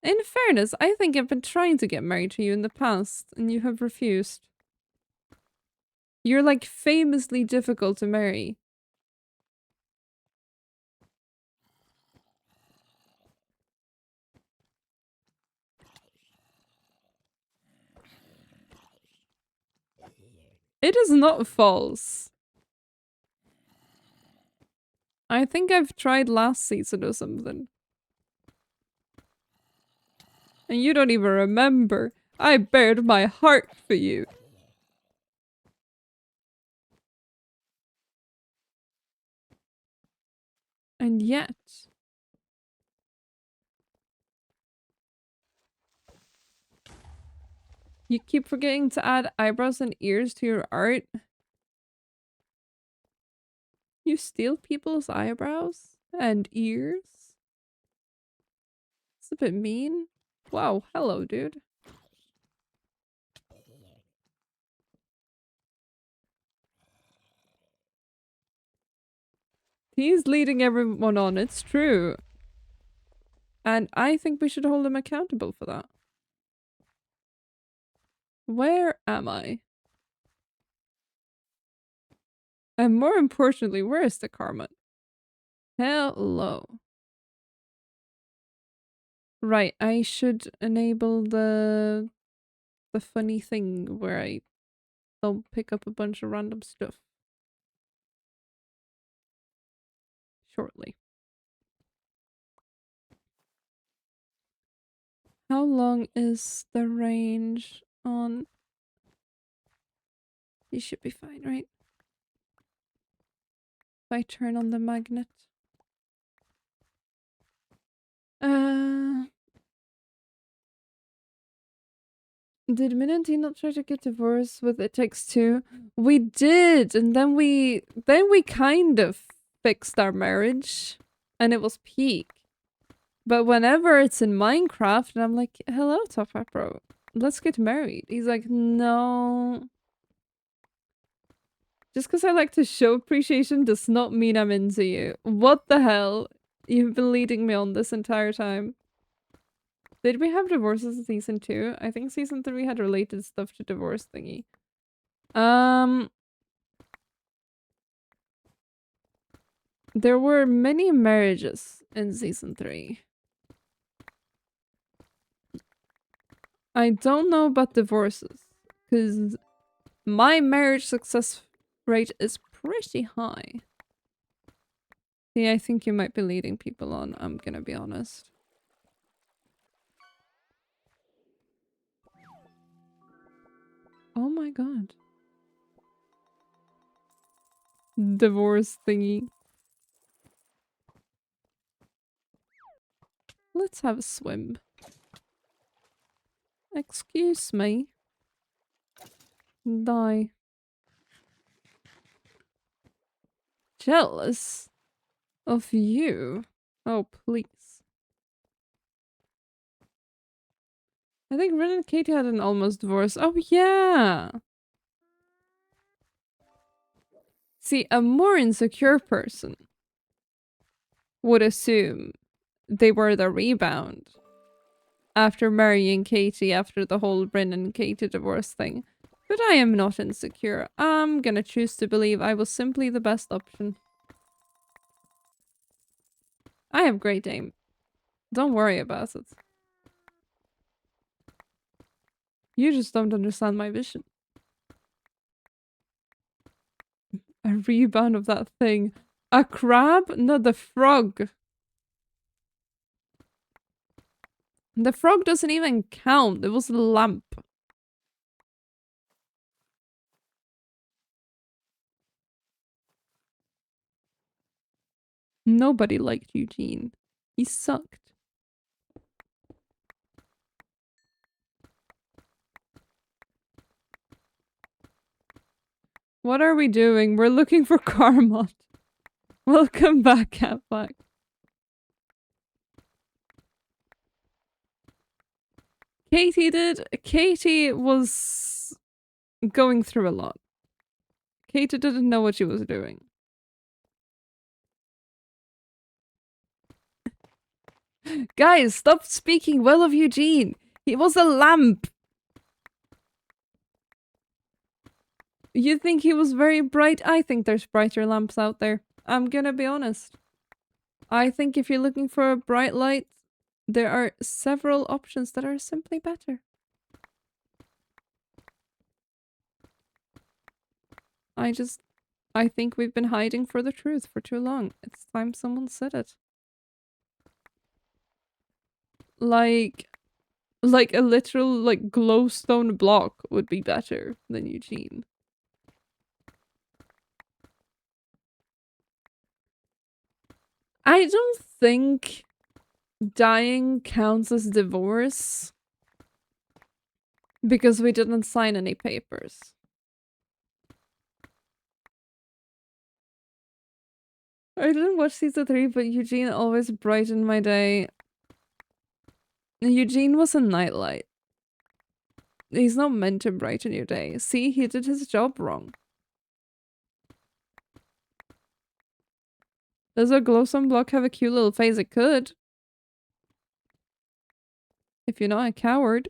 In fairness, I think I've been trying to get married to you in the past, and you have refused. You're like famously difficult to marry. It is not false. I think I've tried last season or something. And you don't even remember. I bared my heart for you. And yet... You keep forgetting to add eyebrows and ears to your art. You steal people's eyebrows and ears? It's a bit mean. Wow, hello, dude. He's leading everyone on, it's true. And I think we should hold him accountable for that. Where am I? And more importantly, where is the karma? Hello. Right, I should enable the funny thing where I don't pick up a bunch of random stuff. Shortly. How long is the range on... You should be fine, right? If I turn on the magnet. Did Min and T not try to get divorced with It Takes Two? We did, and then we kind of fixed our marriage, and it was peak. But whenever it's in Minecraft, and I'm like, hello, Top Hat Bro, let's get married. He's like, no. Just because I like to show appreciation does not mean I'm into you. What the hell? You've been leading me on this entire time. Did we have divorces in season 2? I think season 3 had related stuff to divorce thingy. There were many marriages in season 3. I don't know about divorces, because my marriage success rate is pretty high. Yeah, I think you might be leading people on, I'm gonna be honest. Oh my god. Divorce thingy. Let's have a swim. Excuse me. Die. jealous of you. Oh, please. I think Ren and Katie had an almost divorce. Oh, yeah. See, a more insecure person would assume they were the rebound after marrying Katie after the whole Ren and Katie divorce thing. But I am not insecure. I'm gonna choose to believe I was simply the best option. I have great aim. Don't worry about it. You just don't understand my vision. A rebound of that thing. A crab? No, the frog. The frog doesn't even count. It was a lamp. Nobody liked Eugene. He sucked. What are we doing? We're looking for Carmot. Welcome back, Catback. Katie did. Katie was going through a lot. Katie didn't know what she was doing. Guys, stop speaking well of Eugene. He was a lamp. You think he was very bright? I think there's brighter lamps out there. I'm gonna be honest. I think if you're looking for a bright light, there are several options that are simply better. I think we've been hiding for the truth for too long. It's time someone said it. Like a literal, like, glowstone block would be better than Eugene. I don't think dying counts as divorce because we didn't sign any papers. I didn't watch season 3, but Eugene always brightened my day. Eugene was a nightlight. He's not meant to brighten your day. See, he did his job wrong. Does a glowstone block have a cute little face? It could. If you're not a coward.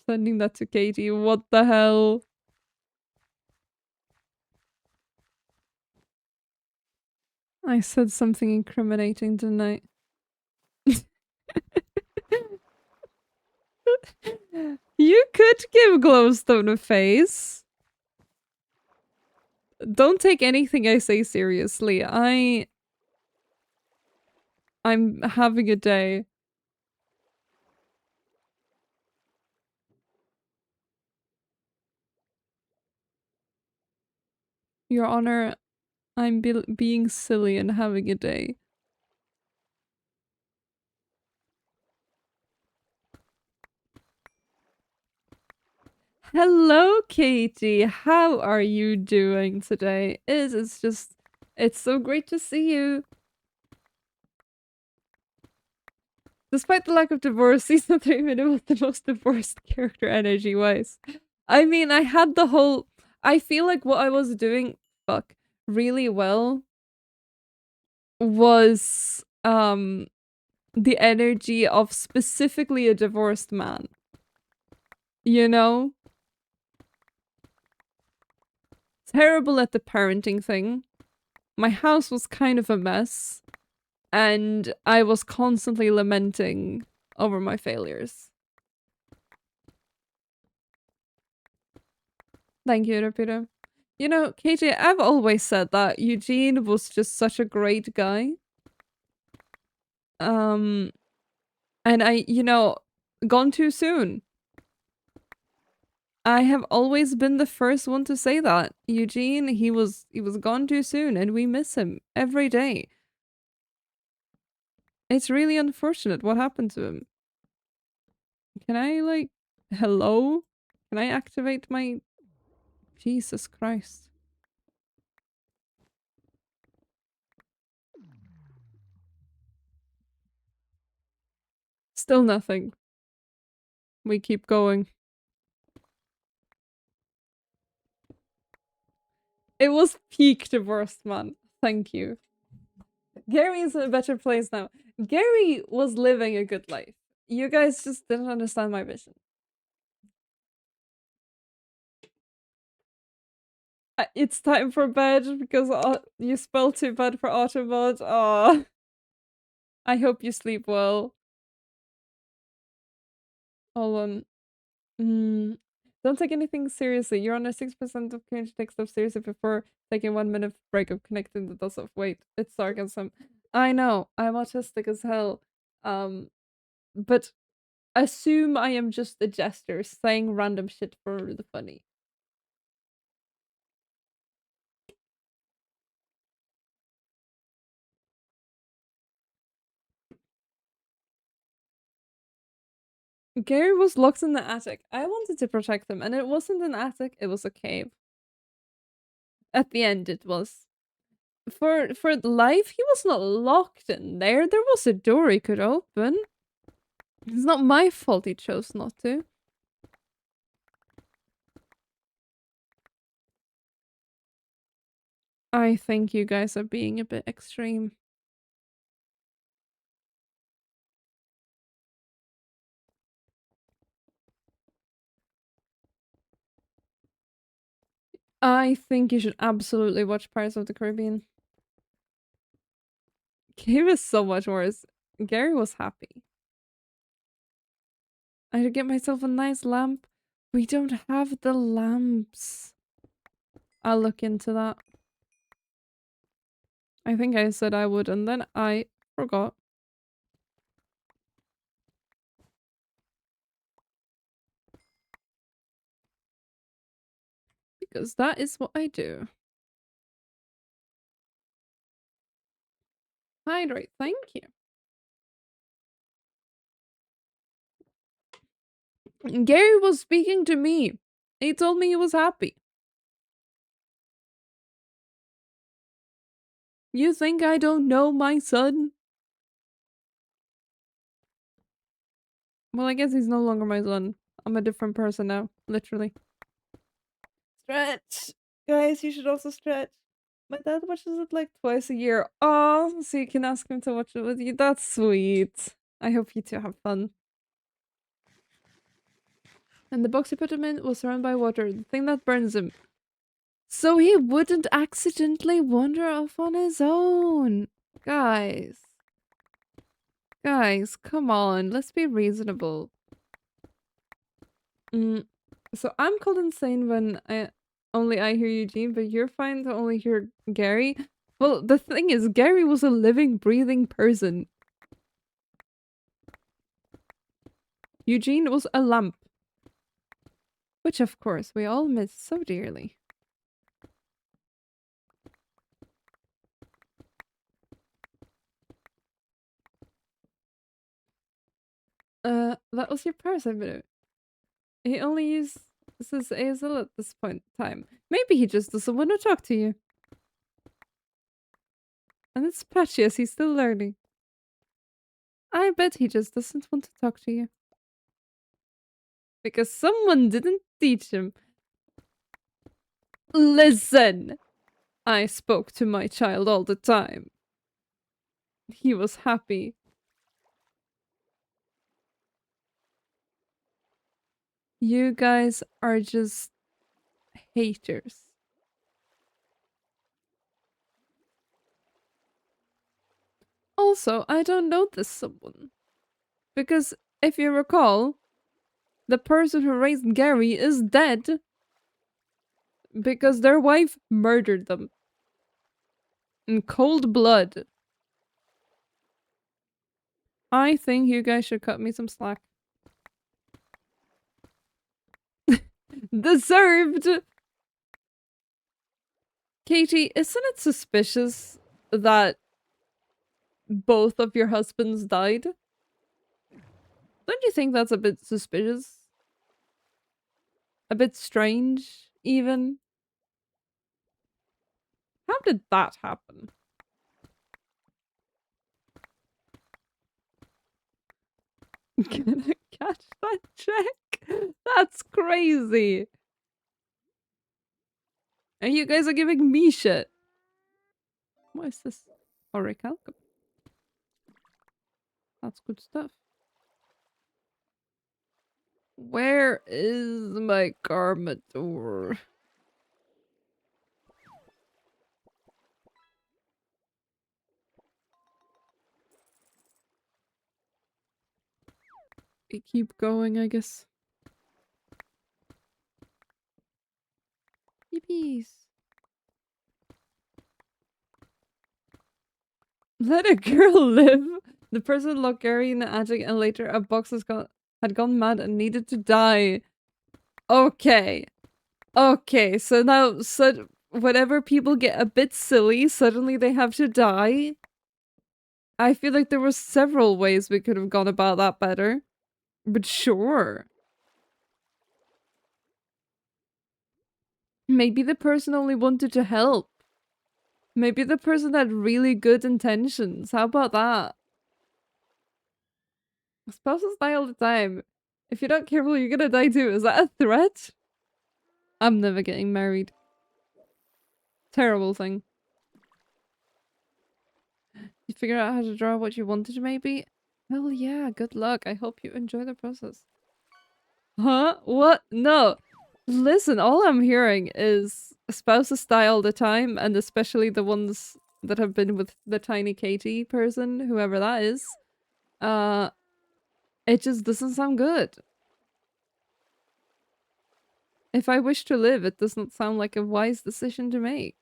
Sending that to Katie. What the hell? I said something incriminating, didn't I? You could give glowstone a face. Don't take anything I say seriously. I'm having a day. Your Honor, I'm being silly and having a day. Hello, Katie. How are you doing today? It's so great to see you. Despite the lack of divorce, season 3 Minute was the most divorced character energy-wise. I mean, I had the whole... I feel like what I was doing, really well was, the energy of specifically a divorced man. You know? Terrible at the parenting thing. My house was kind of a mess. And I was constantly lamenting over my failures. Thank you, Peter. You know, Katie, I've always said that Eugene was just such a great guy. And gone too soon. I have always been the first one to say that. Eugene, he was gone too soon and we miss him every day. It's really unfortunate what happened to him. Can I, like, hello? Can I activate my... Jesus Christ. Still nothing. We keep going. It was peak divorce, man. Thank you. Gary is in a better place now. Gary was living a good life. You guys just didn't understand my vision. It's time for bed because you spelled too bad for Autobot. Aw. I hope you sleep well. Hold on. Don't take anything seriously. You're under 6% of community take stuff seriously before taking 1 minute break of connecting the dots of wait. It's sarcasm. I know. I'm autistic as hell. But assume I am just a jester saying random shit for the funny. Gary was locked in the attic. I wanted to protect him, and it wasn't an attic, it was a cave. At the end, it was. For life, he was not locked in there. There was a door he could open. It's not my fault he chose not to. I think you guys are being a bit extreme. I think you should absolutely watch Pirates of the Caribbean. He was so much worse. Gary was happy. I had to get myself a nice lamp. We don't have the lamps. I'll look into that. I think I said I would, and then I forgot. Because that is what I do. Hydrate, thank you. Gary was speaking to me. He told me he was happy. You think I don't know my son? Well, I guess he's no longer my son. I'm a different person now, literally. Stretch! Guys, you should also stretch. My dad watches it like twice a year. Oh, so you can ask him to watch it with you. That's sweet. I hope you two have fun. And the box he put him in was surrounded by water, the thing that burns him. So he wouldn't accidentally wander off on his own. Guys. Guys, come on. Let's be reasonable. So I'm called insane when only I hear Eugene, but you're fine to only hear Gary. Well, the thing is, Gary was a living, breathing person. Eugene was a lamp. Which, of course, we all miss so dearly. That was your parasite video. He only uses ASL at this point in time. Maybe he just doesn't want to talk to you. And it's patchy as he's still learning. I bet he just doesn't want to talk to you. Because someone didn't teach him. Listen! I spoke to my child all the time. He was happy. You guys are just haters. Also, I don't know this someone. Because if you recall, the person who raised Gary is dead. Because their wife murdered them. In cold blood. I think you guys should cut me some slack. Deserved! Katie, isn't it suspicious that both of your husbands died? Don't you think that's a bit suspicious? A bit strange, even. How did that happen? Can I catch that check? That's crazy. And you guys are giving me shit. What is this? Orichalcum. That's good stuff. Where is my Garmador? We keep going, I guess. Yippies. Let a girl live. The person looked Gary in the attic and later a box had gone mad and needed to die. Okay. Okay, so now whenever people get a bit silly, suddenly they have to die. I feel like there were several ways we could have gone about that better. But sure. Maybe the person only wanted to help. Maybe the person had really good intentions. How about that? Spouses die all the time. If you're not careful, you're gonna die too. Is that a threat? I'm never getting married. Terrible thing. You figure out how to draw what you wanted, maybe? Well, yeah, good luck. I hope you enjoy the process. Huh? What? No. Listen, all I'm hearing is spouses die all the time, and especially the ones that have been with the tiny Katie person, whoever that is. It just doesn't sound good. If I wish to live, it does not sound like a wise decision to make.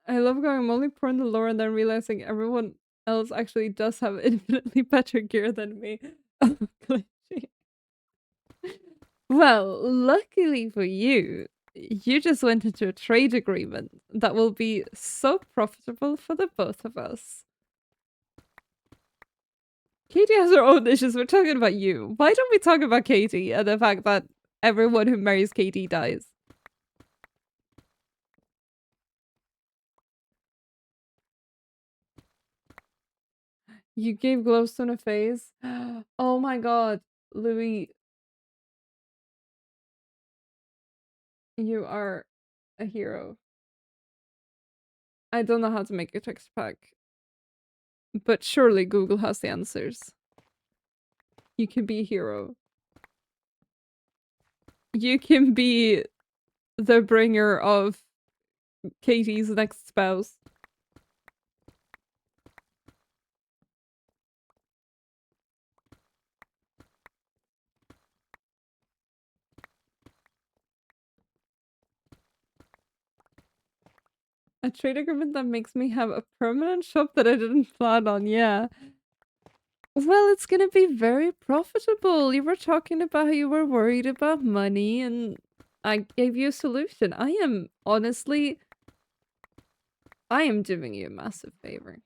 I love going, I'm only pouring the lore and then realizing everyone else actually does have infinitely better gear than me. Oh, glitchy. Well, luckily for you, you just went into a trade agreement that will be so profitable for the both of us. Katie has her own issues. We're talking about you. Why don't we talk about Katie and the fact that everyone who marries Katie dies? You gave Glowstone a face? Oh my god, Louis. You are a hero. I don't know how to make a text pack. But surely Google has the answers. You can be a hero. You can be the bringer of Katie's next spouse. A trade agreement that makes me have a permanent shop that I didn't plan on, yeah. Well, it's gonna be very profitable. You were talking about how you were worried about money and I gave you a solution. I am honestly, I am doing you a massive favor.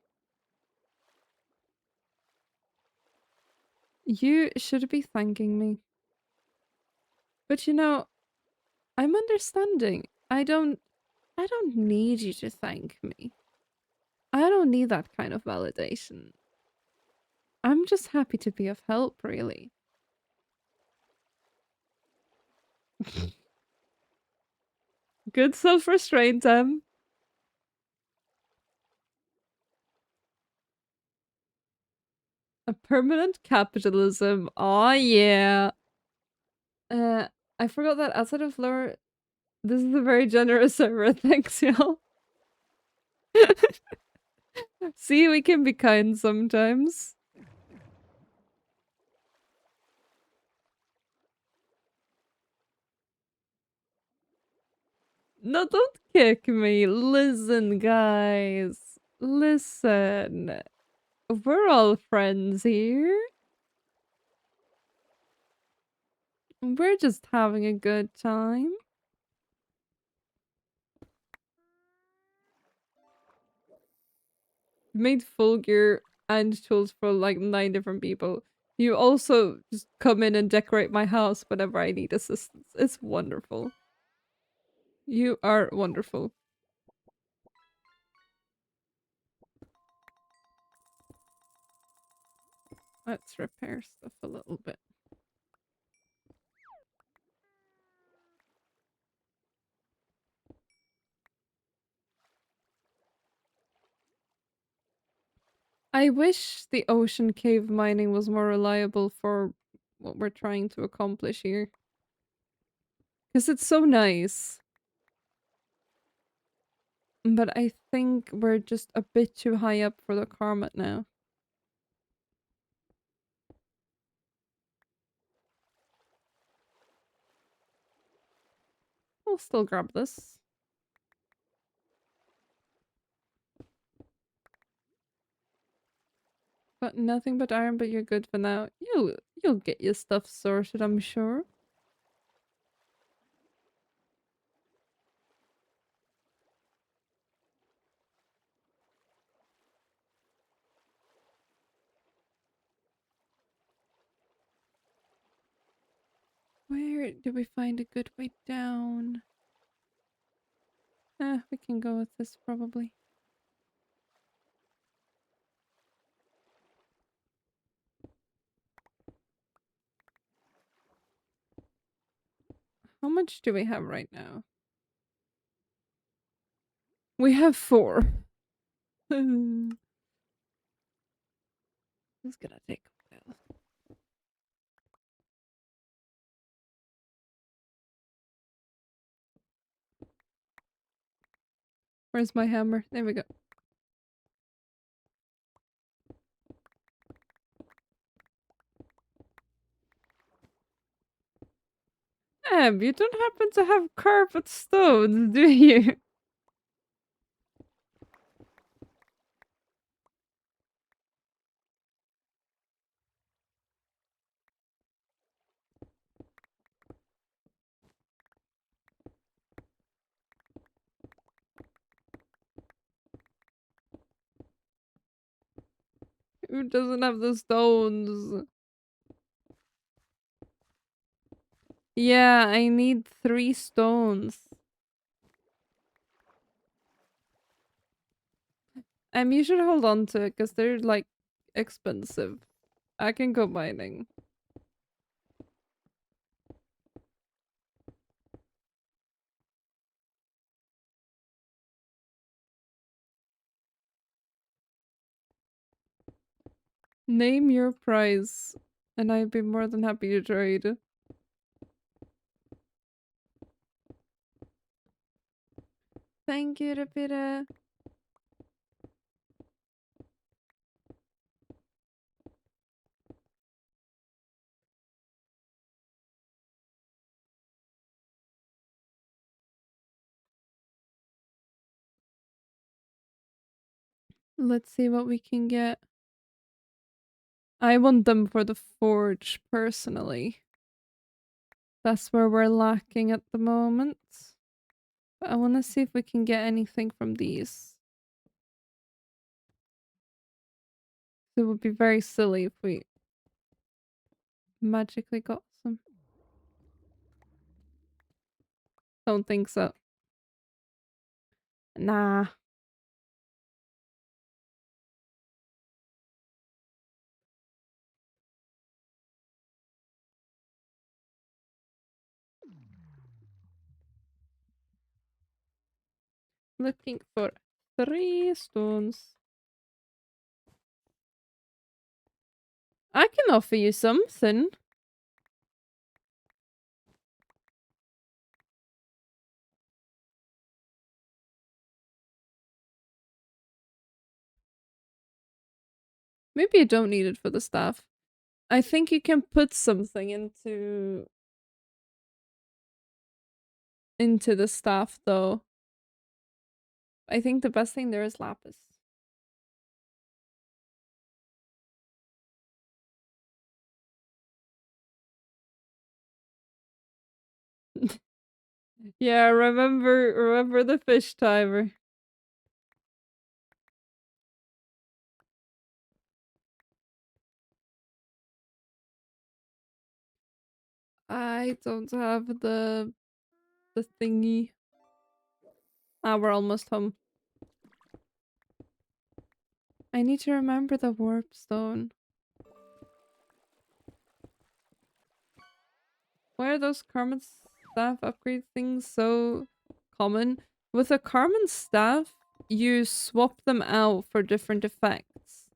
You should be thanking me. But you know, I'm understanding. I don't need you to thank me. I don't need that kind of validation. I'm just happy to be of help, really. Good self-restraint, Em. A permanent capitalism. Aw, yeah. I forgot that outside of lore, this is a very generous server. Thanks, y'all. See, we can be kind sometimes. No, don't kick me. Listen, guys. Listen. We're all friends here. We're just having a good time. made full gear and tools for like 9 different people. You also just come in and decorate my house whenever I need assistance. It's wonderful. You are wonderful. Let's repair stuff a little bit. I wish the ocean cave mining was more reliable for what we're trying to accomplish here. Because it's so nice. But I think we're just a bit too high up for the Karmat now. We'll still grab this. But nothing but iron, but you're good for now. You'll get your stuff sorted, I'm sure. Where do we find a good way down? We can go with this probably. How much do we have right now? We have 4. It's gonna take a while. Where's my hammer? There we go. You don't happen to have carpet stones, do you? Who doesn't have the stones? Yeah, I need 3 stones. You should hold on to it because they're like expensive. I can go mining. Name your price, and I'd be more than happy to trade. Thank you, Rapida. Let's see what we can get. I want them for the forge, personally. That's where we're lacking at the moment. But I want to see if we can get anything from these. It would be very silly if we magically got some. Don't think so. Nah. Looking for 3 stones. I can offer you something. Maybe you don't need it for the staff. I think you can put something into the staff though. I think the best thing there is lapis. Yeah, remember the fish timer. I don't have the thingy. Ah, we're almost home. I need to remember the warp stone. Why are those Carmen staff upgrade things so common? With a Carmen staff, you swap them out for different effects.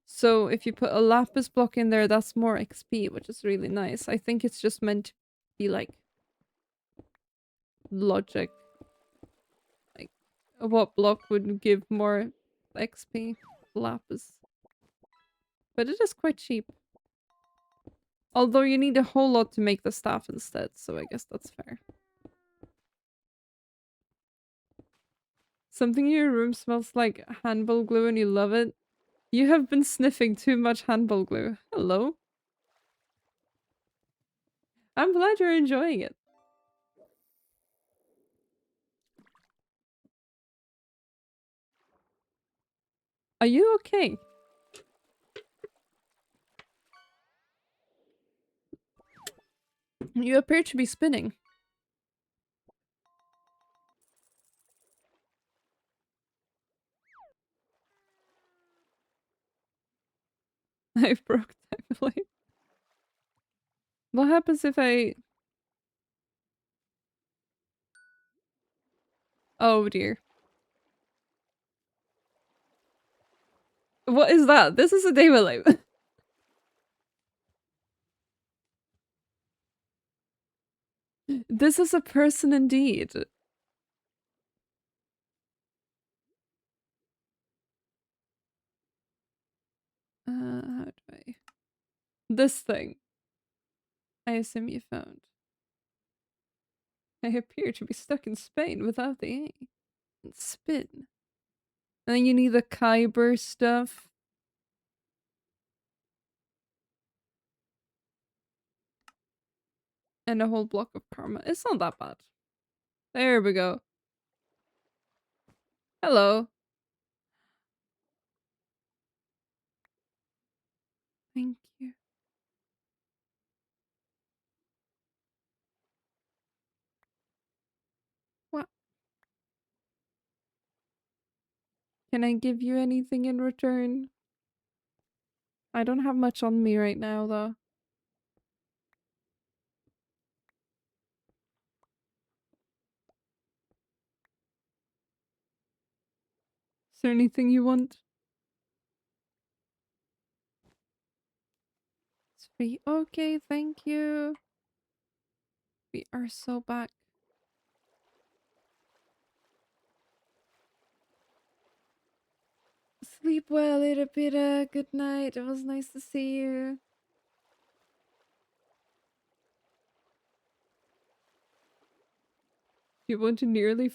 So if you put a lapis block in there, that's more XP, which is really nice. I think it's just meant to be like logic. Like what block would give more XP? Lapis. But it is quite cheap. Although you need a whole lot to make the staff instead, so I guess that's fair. Something in your room smells like handball glue and you love it. You have been sniffing too much handball glue. Hello? I'm glad you're enjoying it. Are you okay? You appear to be spinning. I broke definitely. What happens if I... Oh dear. What is that? This is a day life. This is a person indeed. How do I... This thing. I assume you found. I appear to be stuck in Spain without the A. And spin. And then you need the Kyber stuff. And a whole block of karma. It's not that bad. There we go. Hello. Thank you. What? Can I give you anything in return? I don't have much on me right now, though. Is there anything you want? It's free. Okay, thank you. We are so back. Sleep well, little bit. Good night. It was nice to see you. You went to nearly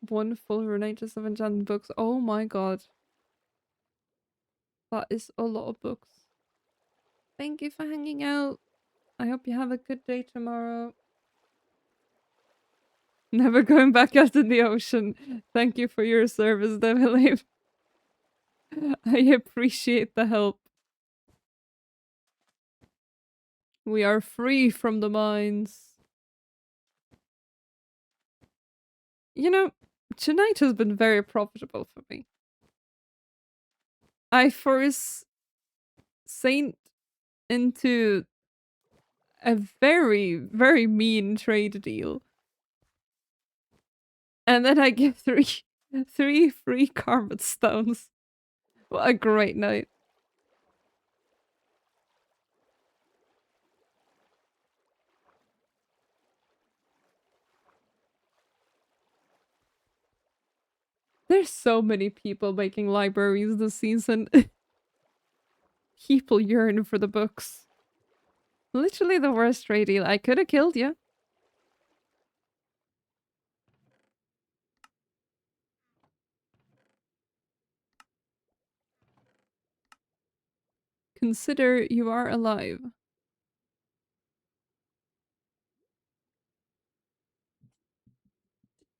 one full night just of enchanted books. Oh my god. That is a lot of books. Thank you for hanging out. I hope you have a good day tomorrow. Never going back out in the ocean. Thank you for your service, Devil. I appreciate the help. We are free from the mines. You know, tonight has been very profitable for me. I first saint into a very, very mean trade deal. And then I get three free karma stones. What a great night. There's so many people making libraries this season. People yearn for the books. Literally the worst trade deal. I could have killed you. Consider you are alive.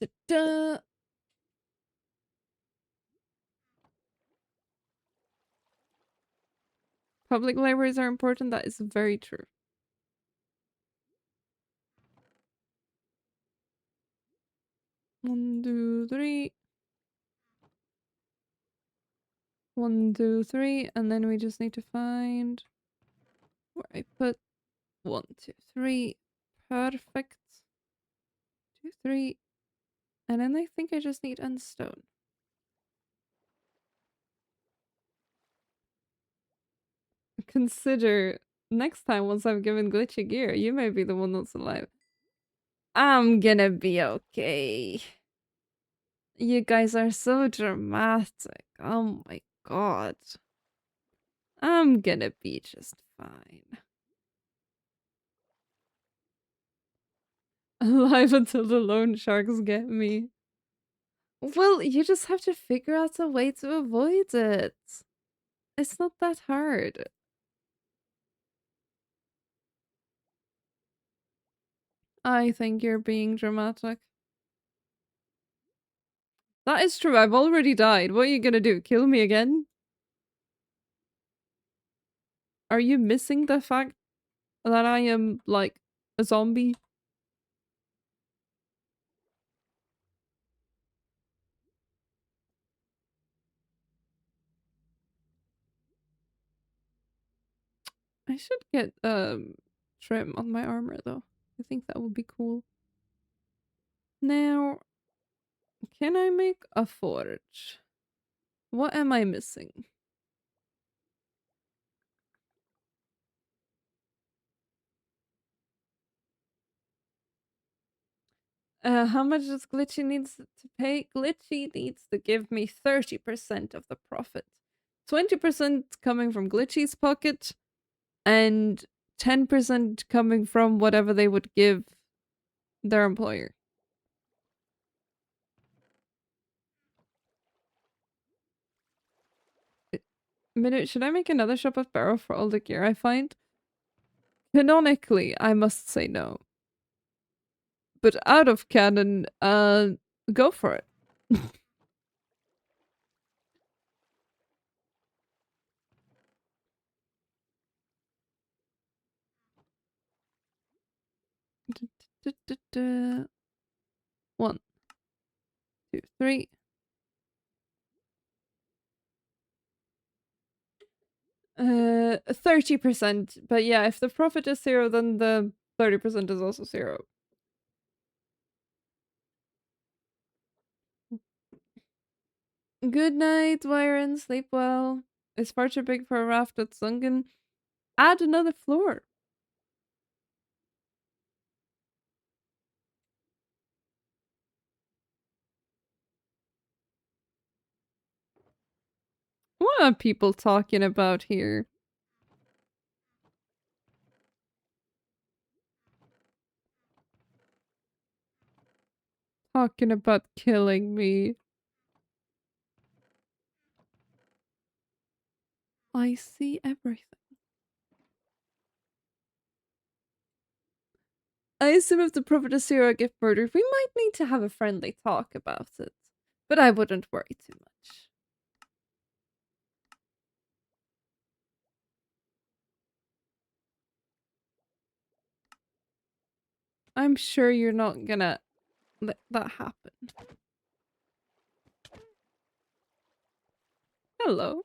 Da-da. Public libraries are important. That is very true. 1, 2, 3. 1, 2, 3, and then we just need to find where I put 1, 2, 3. Perfect. 2, 3. And then I think I just need endstone. Consider next time once I've given glitchy gear, you may be the one that's alive. I'm gonna be okay. You guys are so dramatic. Oh my god. I'm gonna be just fine. Alive until the loan sharks get me. Well, you just have to figure out a way to avoid it. It's not that hard. I think you're being dramatic. That is true, I've already died. What are you gonna do? Kill me again? Are you missing the fact that I am, like, a zombie? I should get, trim on my armor, though. I think that would be cool. Now, can I make a forge? What am I missing? How much does Glitchy needs to pay? Glitchy needs to give me 30% of the profit. 20% coming from Glitchy's pocket, and 10% coming from whatever they would give their employer. Minute, should I make another shop of Barrow for all the gear I find? Canonically, I must say no. But out of canon, go for it. One, two, three. 30%. But yeah, if the profit is 0, then the 30% is also 0. Good night, Wyron. Sleep well. Is far too big for a raft that's sunken? Add another floor. What are people talking about here? Talking about killing me. I see everything. I assume if the prophet is Zero get murdered, we might need to have a friendly talk about it. But I wouldn't worry too much. I'm sure you're not gonna let that happen. Hello.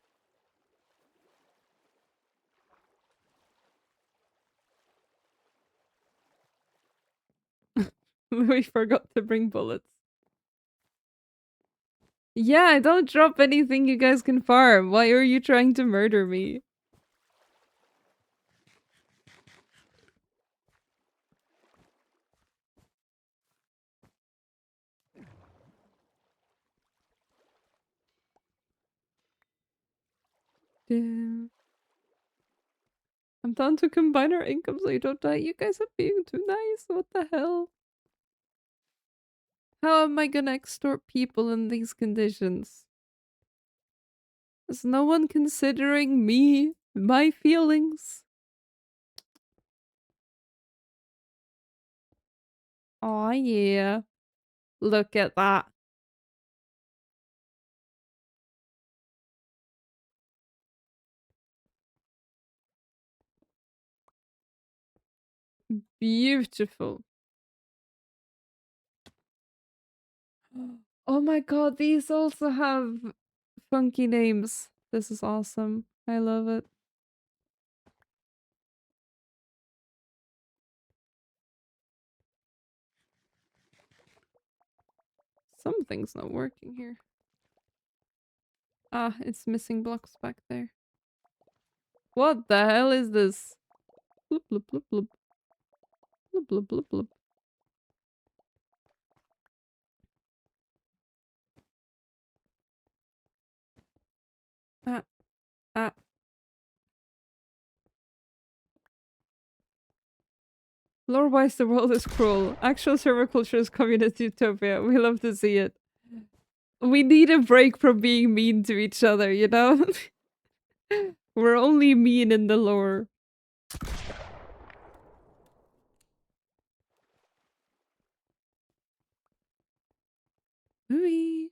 We forgot to bring bullets. Yeah, I don't drop anything you guys can farm. Why are you trying to murder me? Damn. I'm down to combine our income so you don't die. You guys are being too nice. What the hell? How am I gonna extort people in these conditions? Is no one considering me? My feelings? Aw, yeah. Look at that. Beautiful. Oh my god, these also have funky names. This is awesome. I love it. Something's not working here. Ah, it's missing blocks back there. What the hell is this? Bloop bloop bloop bloop. Bloop bloop bloop bloop. Ah, ah. Lore-wise, the world is cruel. Actual server culture is communist utopia. We love to see it. We need a break from being mean to each other, you know? We're only mean in the lore. Ooh.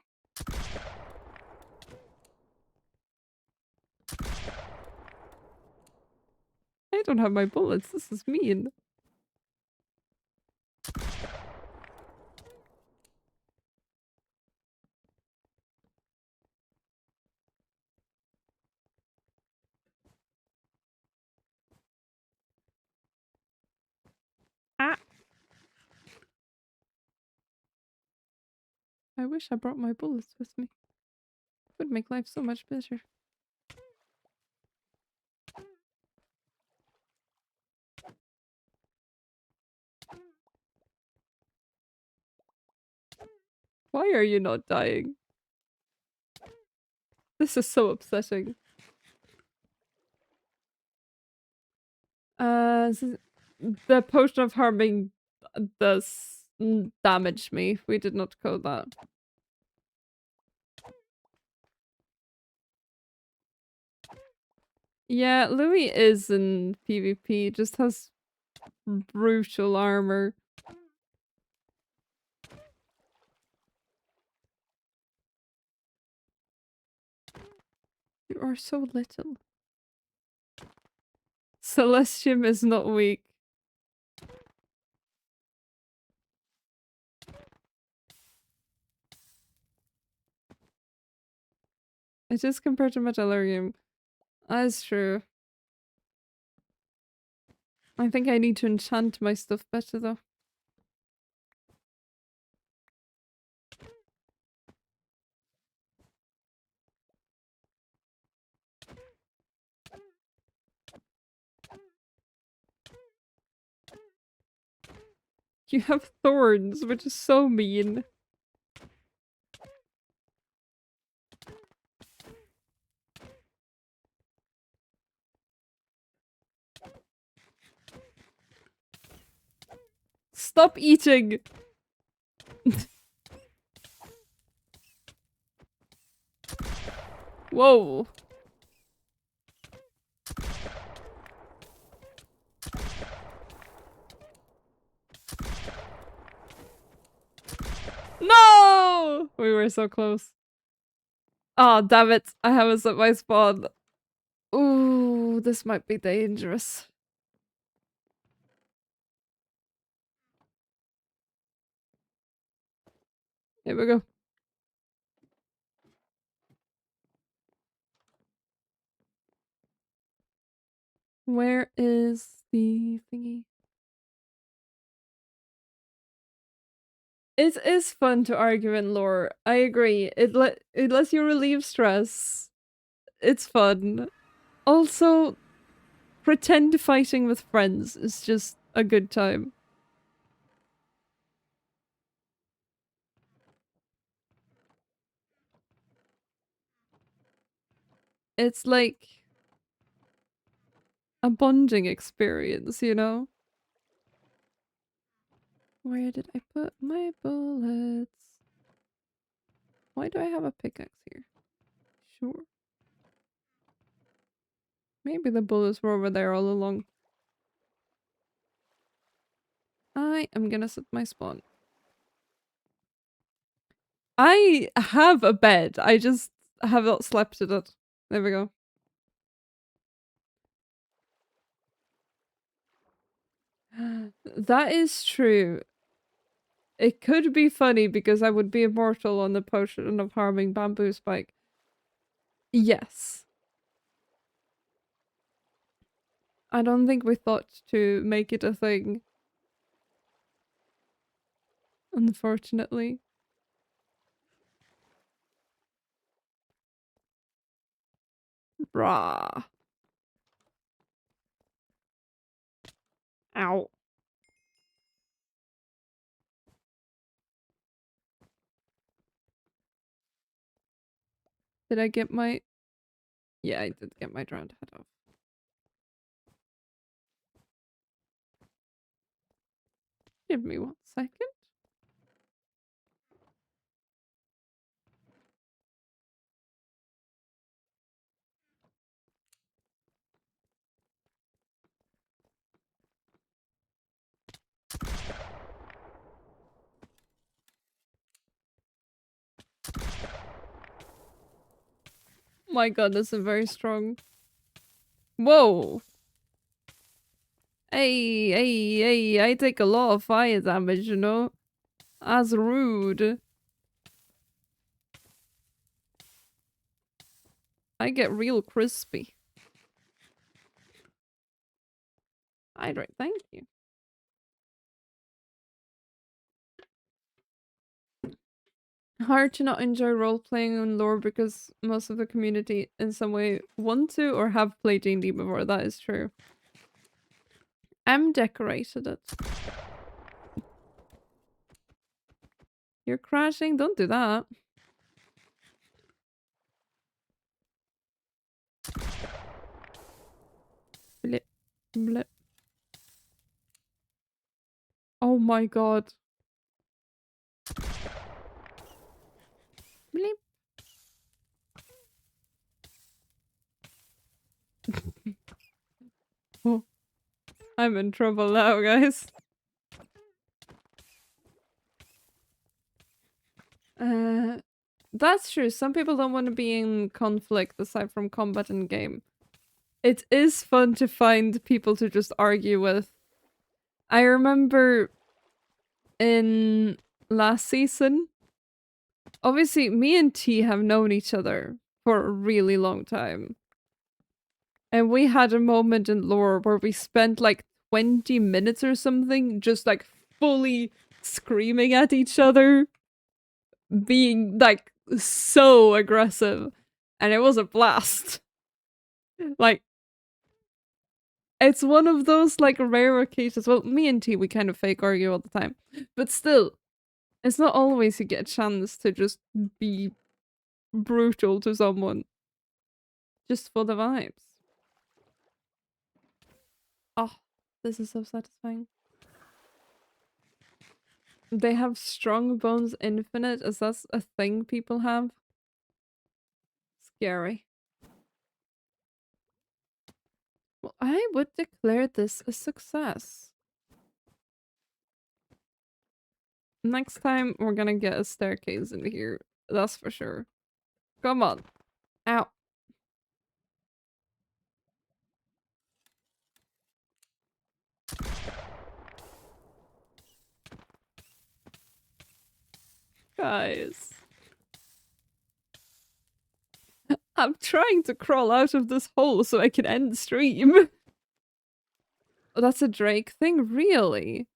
I don't have my bullets. This is mean. Ah. I wish I brought my bullets with me. It would make life so much better. Why are you not dying? This is so upsetting. The potion of harming does damage me. We did not code that. Yeah, Louis is in PvP, just has brutal armor. You are so little. Celestium is not weak. It is compared to Metallurgium. That's true. I think I need to enchant my stuff better though. You have thorns, which is so mean. Stop eating! Whoa. No! We were so close. Oh, damn it. I haven't set my spawn. Ooh, this might be dangerous. Here we go. Where is the thingy? It is fun to argue in lore. I agree. It lets you relieve stress. It's fun. Also, pretend fighting with friends is just a good time. It's like a bonding experience, you know? Where did I put my bullets? Why do I have a pickaxe here? Sure. Maybe the bullets were over there all along. I am gonna set my spawn. I have a bed. I just have not slept in it. There we go. That is true. It could be funny because I would be immortal on the potion of harming bamboo spike. Yes. I don't think we thought to make it a thing. Unfortunately. Rah. Ow. Did I get my... Yeah, I did get my drowned head off. Give me 1 second. My god, this is very strong. Whoa! Hey, I take a lot of fire damage, you know? That's rude. I get real crispy. Hydrate, thank you. Hard to not enjoy role-playing on lore because most of the community in some way want to or have played D&D before, that is true. Decorated it. You're crashing? Don't do that. Blip, blip. Oh my god. Blip. Oh, I'm in trouble now, guys. That's true. Some people don't want to be in conflict aside from combat in game. It is fun to find people to just argue with. I remember in last season, obviously me and T have known each other for a really long time. And we had a moment in lore where we spent like 20 minutes or something just like fully screaming at each other, being like so aggressive. And it was a blast. Like, it's one of those like rare occasions. Well, me and T, we kind of fake argue all the time. But still, it's not always you get a chance to just be brutal to someone. Just for the vibes. Oh, this is so satisfying. They have strong bones infinite. Is that a thing people have? Scary. Well, I would declare this a success. Next time, we're gonna get a staircase in here. That's for sure. Come on. Ow. Guys. I'm trying to crawl out of this hole so I can end the stream. Oh, that's a Drake thing? Really?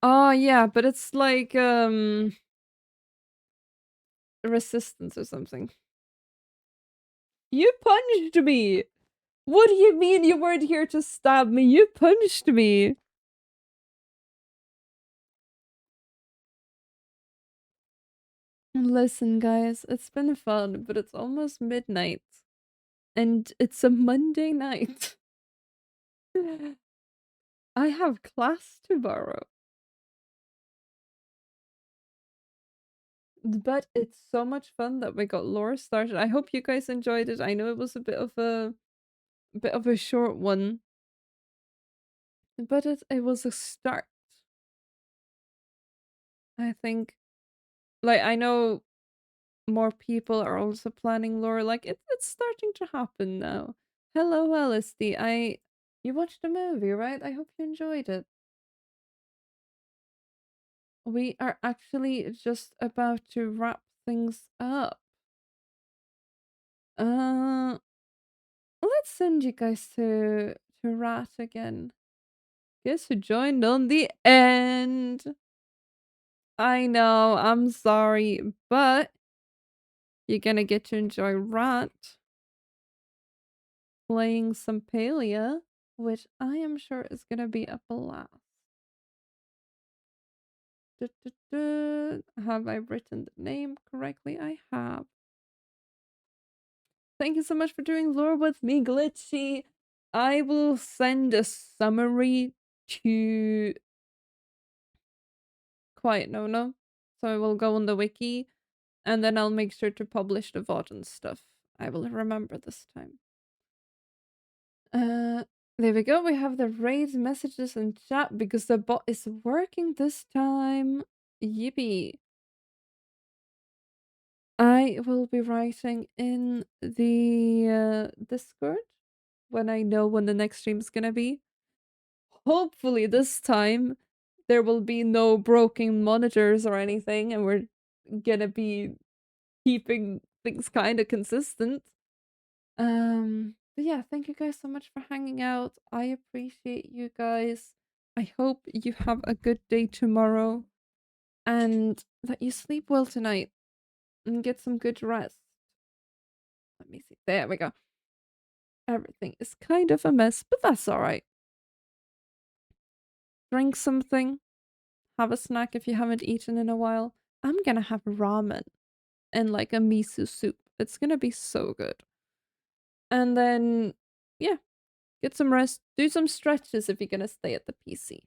Oh, yeah, but it's like, resistance or something. You punched me! What do you mean you weren't here to stab me? You punched me! Listen, guys, it's been fun, but it's almost midnight. And it's a Monday night. I have class tomorrow. But it's so much fun that we got lore started. I hope you guys enjoyed it. I know it was a bit of a short one. But it was a start. I think, like, I know more people are also planning lore. Like, it's starting to happen now. Hello, LSD. You watched the movie, right? I hope you enjoyed it. we are actually just about to wrap things up. Let's send you guys to Rat again. Guess who joined on the end? I know, I'm sorry, but you're gonna get to enjoy Rat playing some Palia, which I am sure is gonna be a blast. Have I written the name correctly? I have. Thank you so much for doing lore with me, Glitchy. I will send a summary to Quiet Nona. So I will go on the wiki and then I'll make sure to publish the VOD and stuff. I will remember this time. There we go. We have the raid messages and chat because the bot is working this time. Yippee. I will be writing in the Discord when I know when the next stream is gonna be. Hopefully this time there will be no broken monitors or anything and we're gonna be keeping things kind of consistent. But yeah, thank you guys so much for hanging out. I appreciate you guys. I hope you have a good day tomorrow and that you sleep well tonight and get some good rest. Let me see. There we go. Everything is kind of a mess, but that's alright. Drink something. Have a snack if you haven't eaten in a while. I'm gonna have ramen and like a miso soup. It's gonna be so good. And then, yeah, get some rest. Do some stretches if you're gonna stay at the PC.